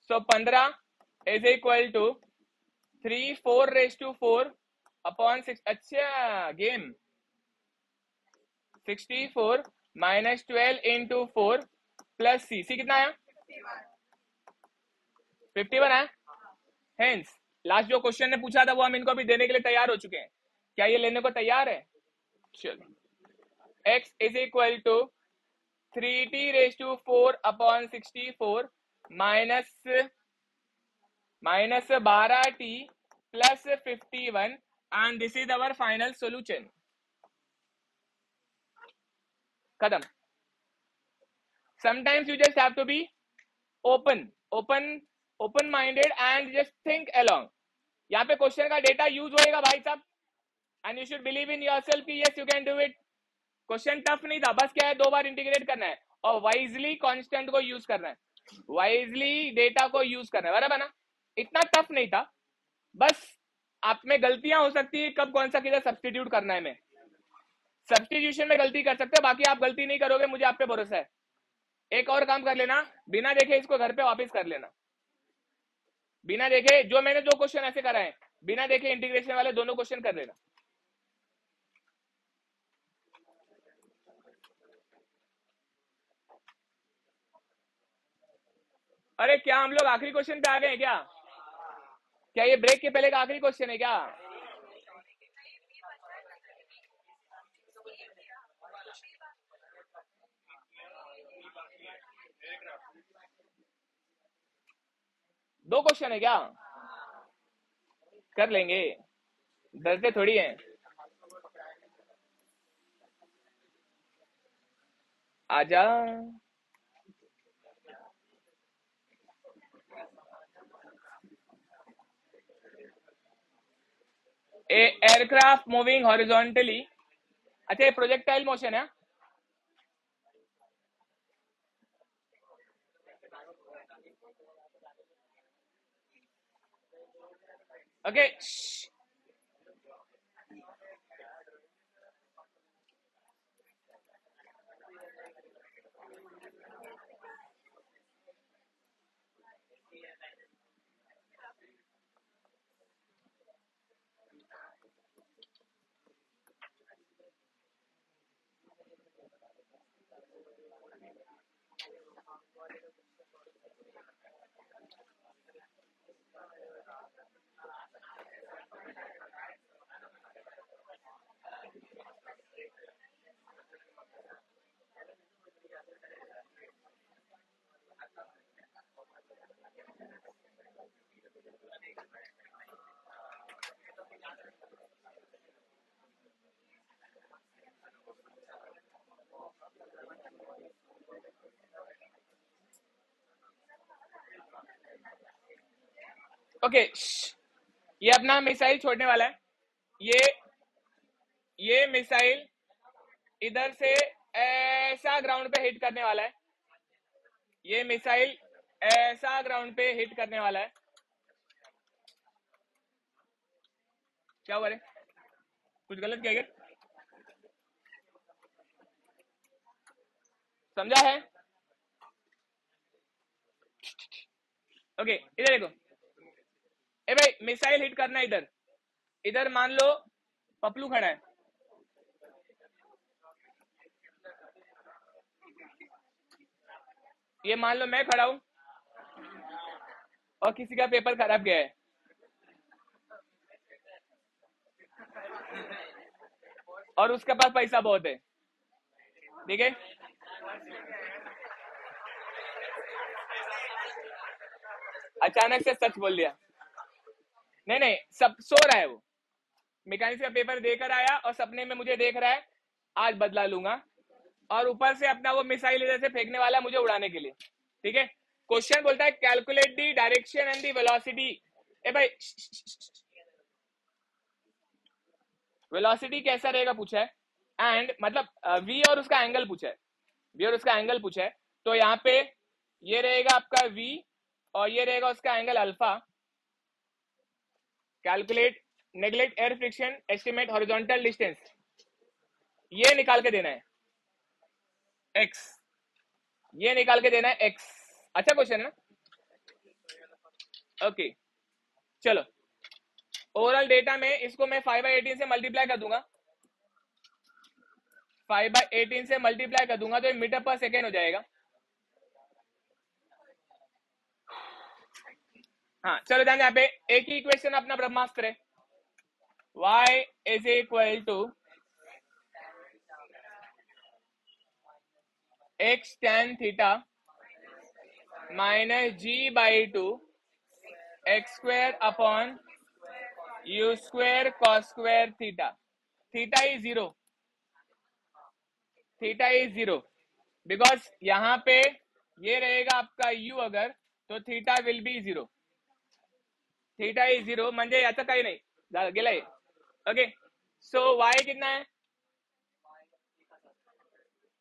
15 is equal to 3 4 raise to 4 upon 6, अच्छा game, 64 minus 12 into 4 plus C, C कितना आया, 51 आया। Hence last जो question ने पूछा था वो हम इनको भी देने के लिए तैयार हो चुके हैं, क्या ये लेने को तैयार है। चलो, x is equal to 3t raise to 4 upon 64 minus 12t plus 51 and this is our final solution. खत्म। Sometimes you just have to be open minded and just think along. यहाँ पे क्वेश्चन का डेटा यूज होएगा भाई साहब, and you should believe in yourself कि yes you can do it. Question tough नहीं था, बस क्या है 2 बार इंटीग्रेट करना है और वाइजली कांस्टेंट को यूज करना है, वाइजली डेटा को यूज करना है, बराबर ना, इतना टफ नहीं था। बस आप में गलतियां हो सकती है, कब कौन सा किधर सब्सटीट्यूट करना है, मैं सब्सटीट्यूशन में गलती कर सकते हो, बाकी आप गलती नहीं करोगे, मुझे आप पे भरोसा है। एक और काम कर लेना, बिना देखे इसको घर पे वापस कर लेना, बिना देखे, जो मैंने 2 क्वेश्चन ऐसे करा है बिना देखे इंटीग्रेशन वाले दोनों क्वेश्चन कर लेना। अरे क्या हम लोग आखिरी क्वेश्चन पे आ गए हैं क्या, क्या ये ब्रेक के पहले का आखिरी क्वेश्चन है क्या। दो क्वेश्चन है क्या, कर लेंगे, डरते थोड़ी हैं। आजा, a aircraft moving horizontally अच्छा ये प्रोजेक्टाइल मोशन है. ओके ओके ये अपना मिसाइल छोड़ने वाला है. ये मिसाइल इधर से ऐसा ग्राउंड पे हिट करने वाला है. ये मिसाइल ऐसा ग्राउंड पे हिट करने वाला है. क्या हुआ रे? कुछ गलत किया क्या? समझा है? ओके इधर देखो. ए भाई मिसाइल हिट करना इधर. इधर मान लो पपलू खड़ा है. ये मान लो मैं खड़ा हूं और किसी का पेपर खराब गया है. और उसके पास पैसा बहुत है. ठीक है. अचानक से सच बोल दिया. नहीं नहीं सब सो रहा है वो. मैकेनिक्स का पेपर देकर आया और सपने में मुझे देख रहा है आज बदला लूंगा. और ऊपर से अपना वो मिसाइल इधर से फेंकने वाला है मुझे उड़ाने के लिए. ठीक है. क्वेश्चन बोलता है calculate the direction and the velocity. ए भाई वेलोसिटी कैसा रहेगा पूछा है. एंड मतलब वी और उसका एंगल पूछा है. वी और उसका एंगल पूछा है. तो यहाँ पे ये रहेगा आपका वी और ये रहेगा उसका angle alpha. Calculate neglect air friction estimate horizontal distance. ये निकाल के देना है एक्स. ये निकाल के देना है एक्स. अच्छा क्वेश्चन है ना. ओके चलो. ओवरऑल डेटा में इसको मैं 5/18 से मल्टीप्लाई कर दूंगा. 5/18 से मल्टीप्लाई कर दूंगा तो ये मीटर पर सेकेंड हो जाएगा. हाँ चलो ध्यान. यहाँ पे एक ही इक्वेशन अपना ब्रह्मास्त्र है. y is equal to x tan theta minus g/2 x square upon u square cos square theta. Theta is zero. Theta is zero because यहाँ पे ये रहेगा आपका u अगर तो theta will be zero. Theta is zero म्हणजे याचं काही नाही गेलंय. ओके सो y कितना है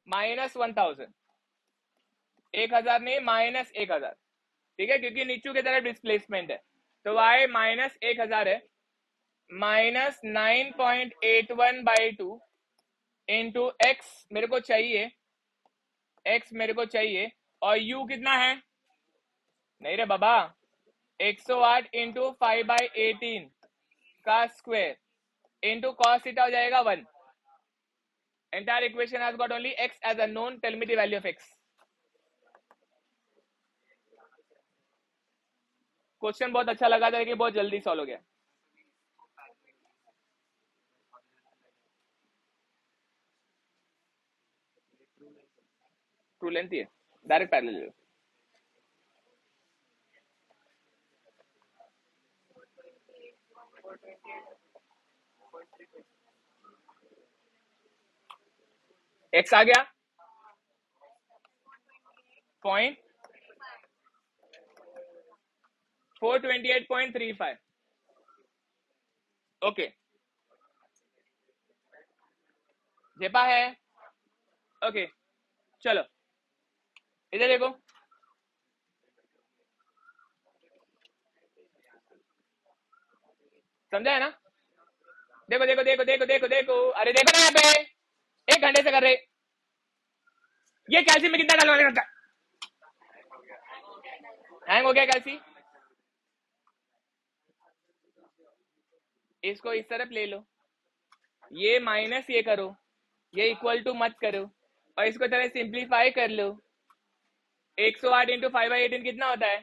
-1000. 1000 नहीं -1000. ठीक है क्योंकि नीचू की तरफ डिस्प्लेसमेंट है. तो y -1000 है. -9.81/2 इंटू एक्स मेरे को चाहिए. x मेरे को चाहिए और u कितना है. नहीं रे बाबा 108 इंटू 5/18 का स्क्वायर इंटू कॉस थीटा हो जाएगा 1. Entire equation has got only x as unknown. Tell me the value of x. Question बहुत अच्छा लगा था कि बहुत जल्दी सॉल्व हो गया. ट्रू लेंथ ही है. डायरेक्ट पैरेलल ले लो. x आ गया 428.35. ओके झेपा है? ओके चलो इधर देखो, समझा है ना? देखो देखो देखो देखो देखो देखो, अरे देखो ना यहाँ पे 1 घंटे से कर रहे। ये कैल्सी में कितना डलवाने का? हैंग हो गया कैल्सी? इसको इस तरफ ले लो, ये माइनस ये करो, ये इक्वल टू मत करो, और इसको तरह सिंप्लीफाई कर लो। 108 इंटू 5/18 कितना होता है?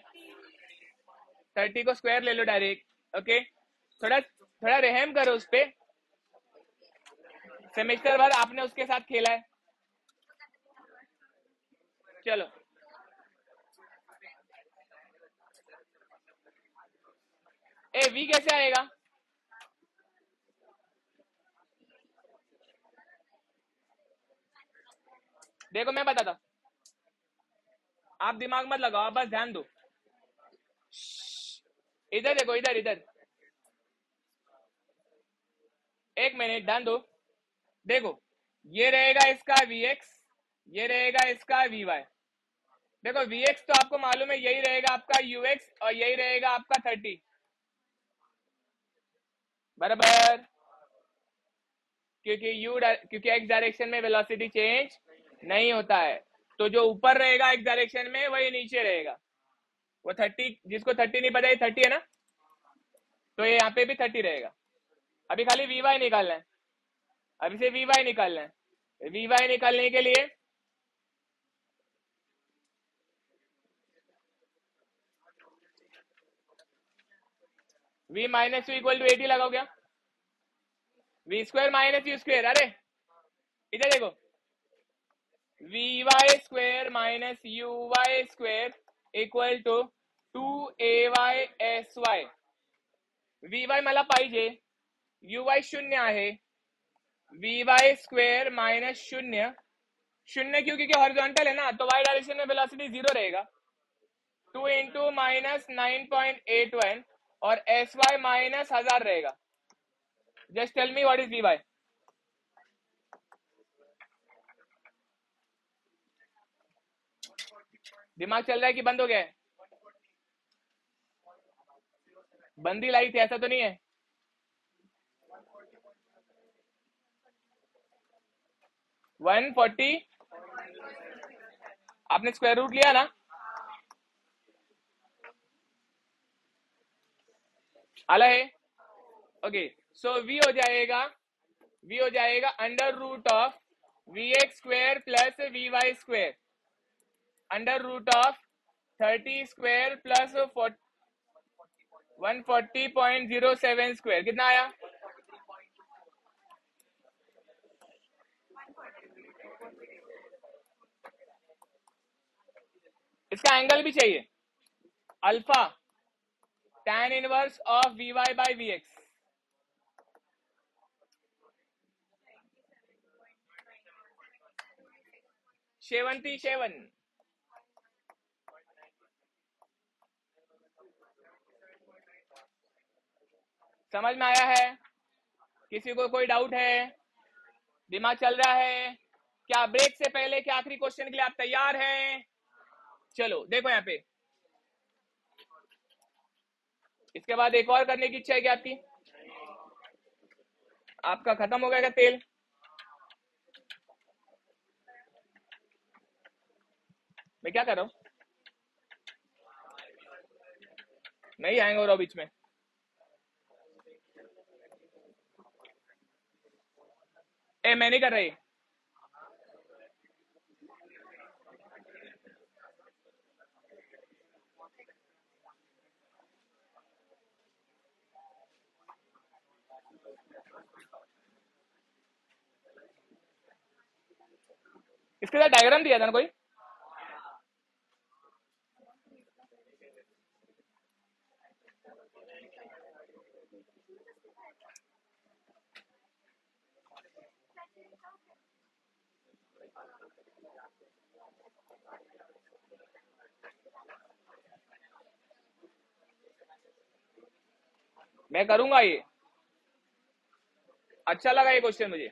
30 को स्क्वायर ले लो डायरेक्ट। ओके थोड़ा थोड़ा रहम करो उस पे, सेमेस्टर भर आपने उसके साथ खेला है। चलो ए वी कैसे आएगा? देखो मैं बताता, आप दिमाग मत लगाओ, आप बस ध्यान दो। इधर देखो, इधर इधर 1 मिनट ध्यान दो। देखो ये रहेगा इसका Vx, ये रहेगा इसका Vy। देखो Vx तो आपको मालूम है यही रहेगा आपका Ux, और यही रहेगा आपका 30 बराबर, क्योंकि x डायरेक्शन में वेलोसिटी चेंज नहीं होता है, तो जो ऊपर रहेगा x डायरेक्शन में वही नीचे रहेगा। वो 30, जिसको 30 नहीं पता, ये 30 है ना, तो ये यहाँ पे भी 30 रहेगा। अभी खाली Vy निकालना है, अभी से Vy निकालना है। Vy निकालने के लिए v minus U equal to 80 लगाओ क्या? v square minus U square, अरे इधर देखो, vy square minus uy square equal to 2ay sy। vy मला पाहिजे, uy 0 आहे, vy स्क्वायर माइनस 0 0 क्यों? क्योंकि हॉरिजॉन्टल है ना, तो y डायरेक्शन में वेलोसिटी 0 रहेगा। 2 इंटू माइनस 9.81 और sy माइनस 1000 रहेगा। Just tell me what is vy। दिमाग चल रहा है कि बंद हो गया है? बंदी लाई थी ऐसा तो नहीं है? 140 आपने स्क्वायर रूट लिया ना, आला है? ओके सो v हो जाएगा under root of vx square plus vy square under root of 30 square plus 140.07 square. कितना आया? इसका एंगल भी चाहिए, alpha tan inverse of vy by vx। शेवंती शेवन समझ में आया है? किसी को कोई डाउट है? दिमाग चल रहा है क्या? ब्रेक से पहले के आखिरी क्वेश्चन के लिए आप तैयार हैं? चलो देखो यहाँ पे, इसके बाद एक और करने की इच्छा है क्या आपकी? आपका खत्म हो गया क्या तेल? मैं क्या कर रहा हूँ? नहीं आएंगे और बीच में मैं नहीं कर रही। इसके साथ डायग्राम दिया था ना कोई? मैं करूंगा ये, अच्छा लगा ये क्वेश्चन मुझे।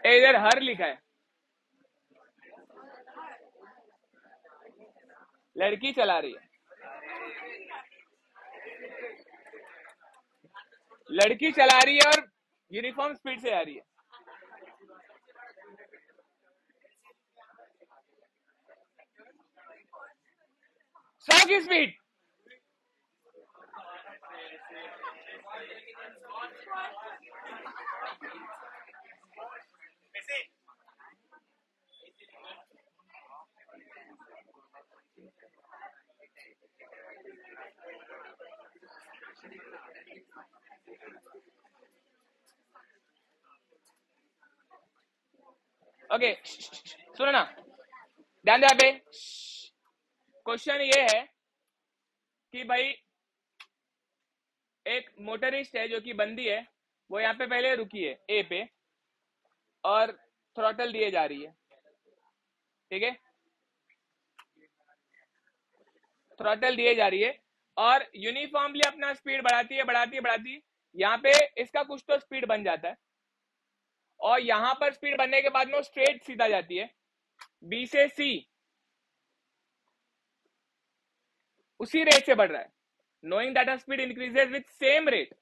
इधर हर लिखा है, लड़की चला रही है, लड़की चला रही है और यूनिफॉर्म स्पीड से आ रही है। सौ की स्पीड। ओके सुनो ना, ध्यान दे यहाँ पे। क्वेश्चन ये है कि भाई एक मोटरिस्ट है जो कि बंदी है, वो यहाँ पे पहले रुकी है ए पे और थ्रॉटल दिए जा रही है, ठीक है, थ्रॉटल दिए जा रही है और यूनिफॉर्मली अपना स्पीड बढ़ाती है बढ़ाती है बढ़ाती है। यहाँ पे इसका कुछ तो स्पीड बन जाता है और यहाँ पर स्पीड बनने के बाद में वो स्ट्रेट सीधा जाती है बी से सी, उसी रेट से बढ़ रहा है, knowing that speed increases with same rate.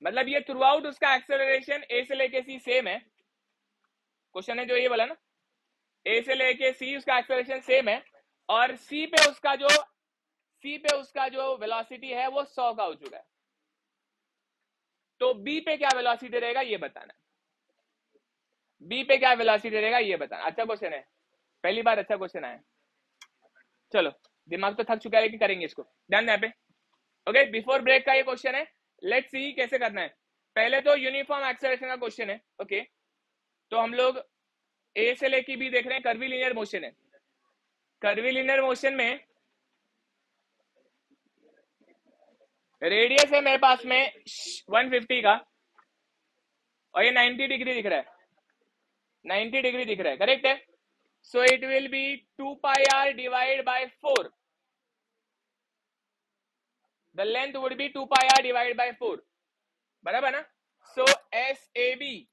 मतलब ये थ्रू आउट उसका एक्सेलरेशन ए से लेके सी सेम है। क्वेश्चन है जो ये बोला ना, ए से लेके सी उसका एक्सेलरेशन सेम है और सी पे उसका जो वेलोसिटी है वो 100 का हो चुका है। तो बी पे क्या वेलोसिटी रहेगा ये बताना, बी पे क्या वेलोसिटी रहेगा ये बताना। अच्छा क्वेश्चन है, पहली बार अच्छा क्वेश्चन आया। चलो दिमाग तो थक चुका है कि करेंगे इसको, ध्यान यहाँ पे। ओके बिफोर ब्रेक का ये क्वेश्चन है, लेट्स सी कैसे करना है। पहले तो यूनिफॉर्म एक्सेलरेशन का क्वेश्चन है। ओके तो हम लोग ए से लेके बी देख रहे हैं, कर्वी लीनियर मोशन है। कर्वी लीनियर मोशन में रेडियस है मेरे पास में 150 का और ये 90 डिग्री दिख रहा है, 90 डिग्री दिख रहा है, करेक्ट है। So it will be 2 pi r divide by 4, the length would be 2 pi r divide by 4, बराबर ना। So s a b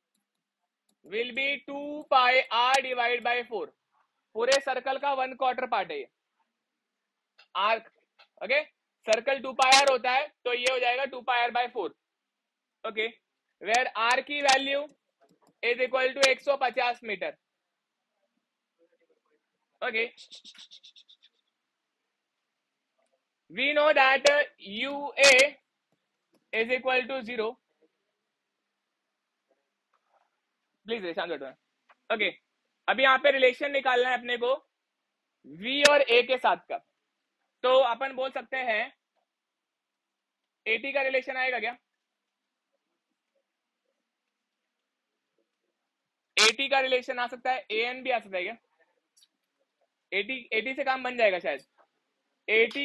will be 2 pi r divide by 4, पूरे सर्कल का 1/4 पार्ट है ये आर्क। ओके सर्कल 2 पाई आर होता है तो ये हो जाएगा 2 pi r by 4। Okay where r की value is equal to 150 metre. Okay we know that UA is equal to 0। Please शांत बैठो। ओके अभी यहाँ पे रिलेशन निकालना है अपने को V और A के साथ का। तो अपन बोल सकते हैं AT का रिलेशन आएगा क्या, AT का रिलेशन आ सकता है, AN भी आ सकता है क्या, AT से काम बन जाएगा शायद। AT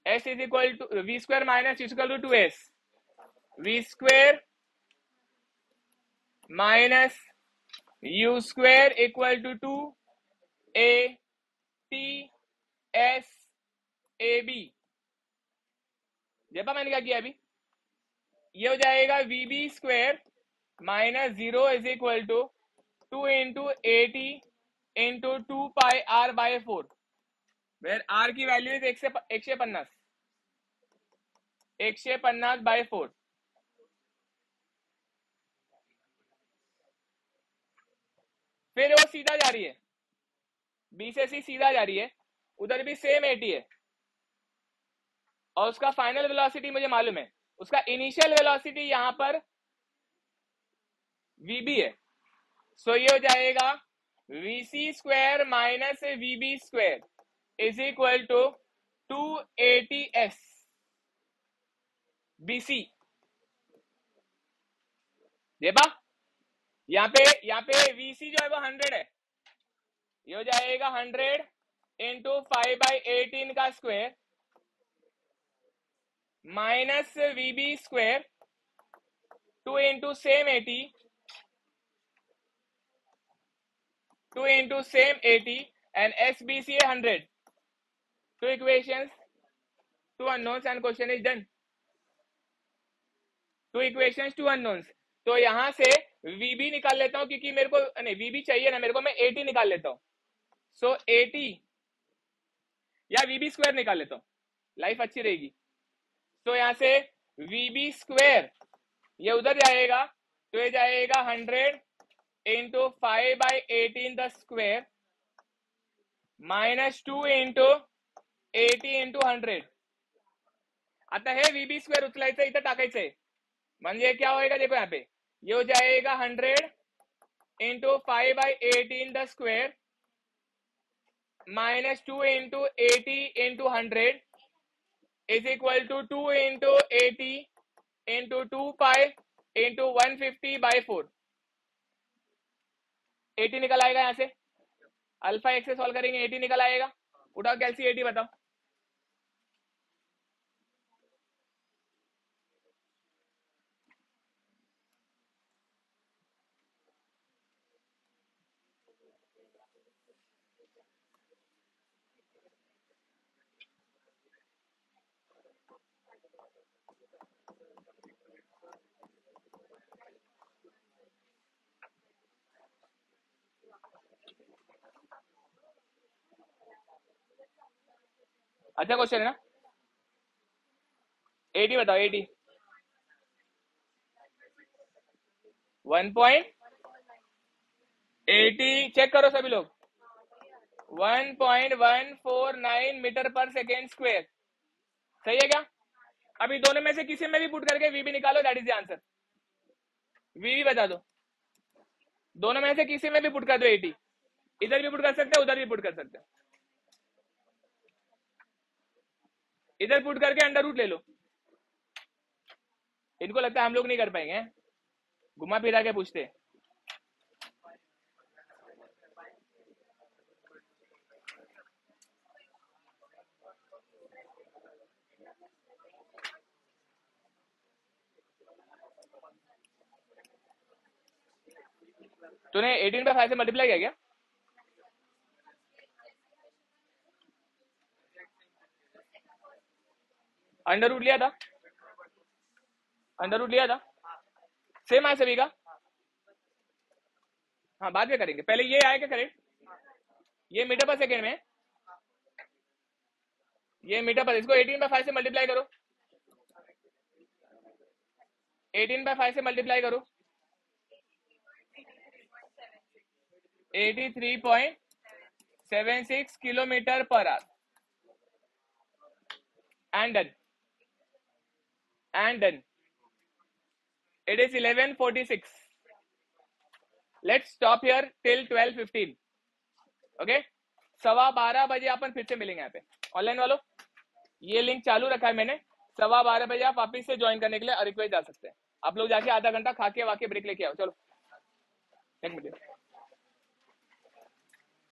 S is equal to V square minus U equal to 2S, V square minus U square equal to 2AT S AB। जब मैंने क्या किया अभी, ये हो जाएगा VB square minus 0 is equal to 2 into AT into 2 pi R by 4, where R की value is 150 by 4। फिर वो सीधा जा रही है, B से C सीधा जा रही है, उधर भी सेम AT है और उसका फाइनल वेलोसिटी मुझे मालूम है, उसका इनिशियल वेलोसिटी यहां पर VB है। सो ये हो जाएगा VC square minus VB square is equal to 280S BC। देखा यहाँ पे VC जो है वो 100 है, ये हो जाएगा 100 इंटू 5/18 का square minus VB square 2 into same 80 2 into same 80 and SBC है 100। Two equations, two unknowns and question is done. Two equations, two unknowns. तो यहां से VB निकाल लेता हूं क्योंकि मेरे को नहीं VB चाहिए ना मेरे को, मैं 80 निकाल लेता हूं। सो 80 या VB स्क्वायर निकाल लेता हूं, लाइफ अच्छी रहेगी। तो यहां से VB स्क्वायर ये उधर जाएगा तो ये जाएगा 100 into 5/18 the square minus 2 into 80 into 100। आता हे VB स्क्वेअर उचलायचं इथं टाकायचंय, म्हणजे क्या होएगा देखो यहाँ पे ये हो जाएगा 100 into 5/18 the square minus 2 into 80 into 100 is equal to 2 into 80 into 2 pi into 150/4। 80 निकल आएगा यहाँ से, अल्फा एक्स से सॉल्व करेंगे 80 निकल आएगा। उठाओ कैलसी 80 बताओ। अच्छा क्वेश्चन है ना, 80 बताओ। 80 1.80 चेक करो सभी लोग, 1.149 मीटर पर सेकेंड स्क्वायर। सही है क्या? अभी दोनों में से किसी में भी पुट करके VB निकालो, that is the answer. VB बता दो, दोनों में से किसी में भी पुट कर दो 80। इधर भी पुट कर सकते हो, उधर भी पुट कर सकते हो। इधर पुट करके अंडर रूट ले लो। इनको लगता है हम लोग नहीं कर पाएंगे, घुमा फिरा के पूछते। तूने 18/5 से मल्टीप्लाई किया क्या? अंडर रूट लिया था, अंडर रूट लिया था। सेम है सभी का। हाँ बाद में करेंगे, पहले ये आएगा करेक्ट। ये मीटर पर सेकेंड में, ये मीटर पर, इसको 18/5 से मल्टीप्लाई करो। 18/5 से मल्टीप्लाई करो, 83.76 kilometre per our. And done, and done. It is 11:46. Let's stop here till 12:15. Okay? 12:15 बजे अपन फिर से मिलेंगे यहाँ पे। ऑनलाइन वालों ये लिंक चालू रखा है मैंने, 12:15 बजे आप वापिस से ज्वाइन करने के लिए रिक्वेस्ट जा सकते हैं। आप लोग जाके आधा घंटा खा के वाके ब्रेक लेके आओ। चलो एक मिनट।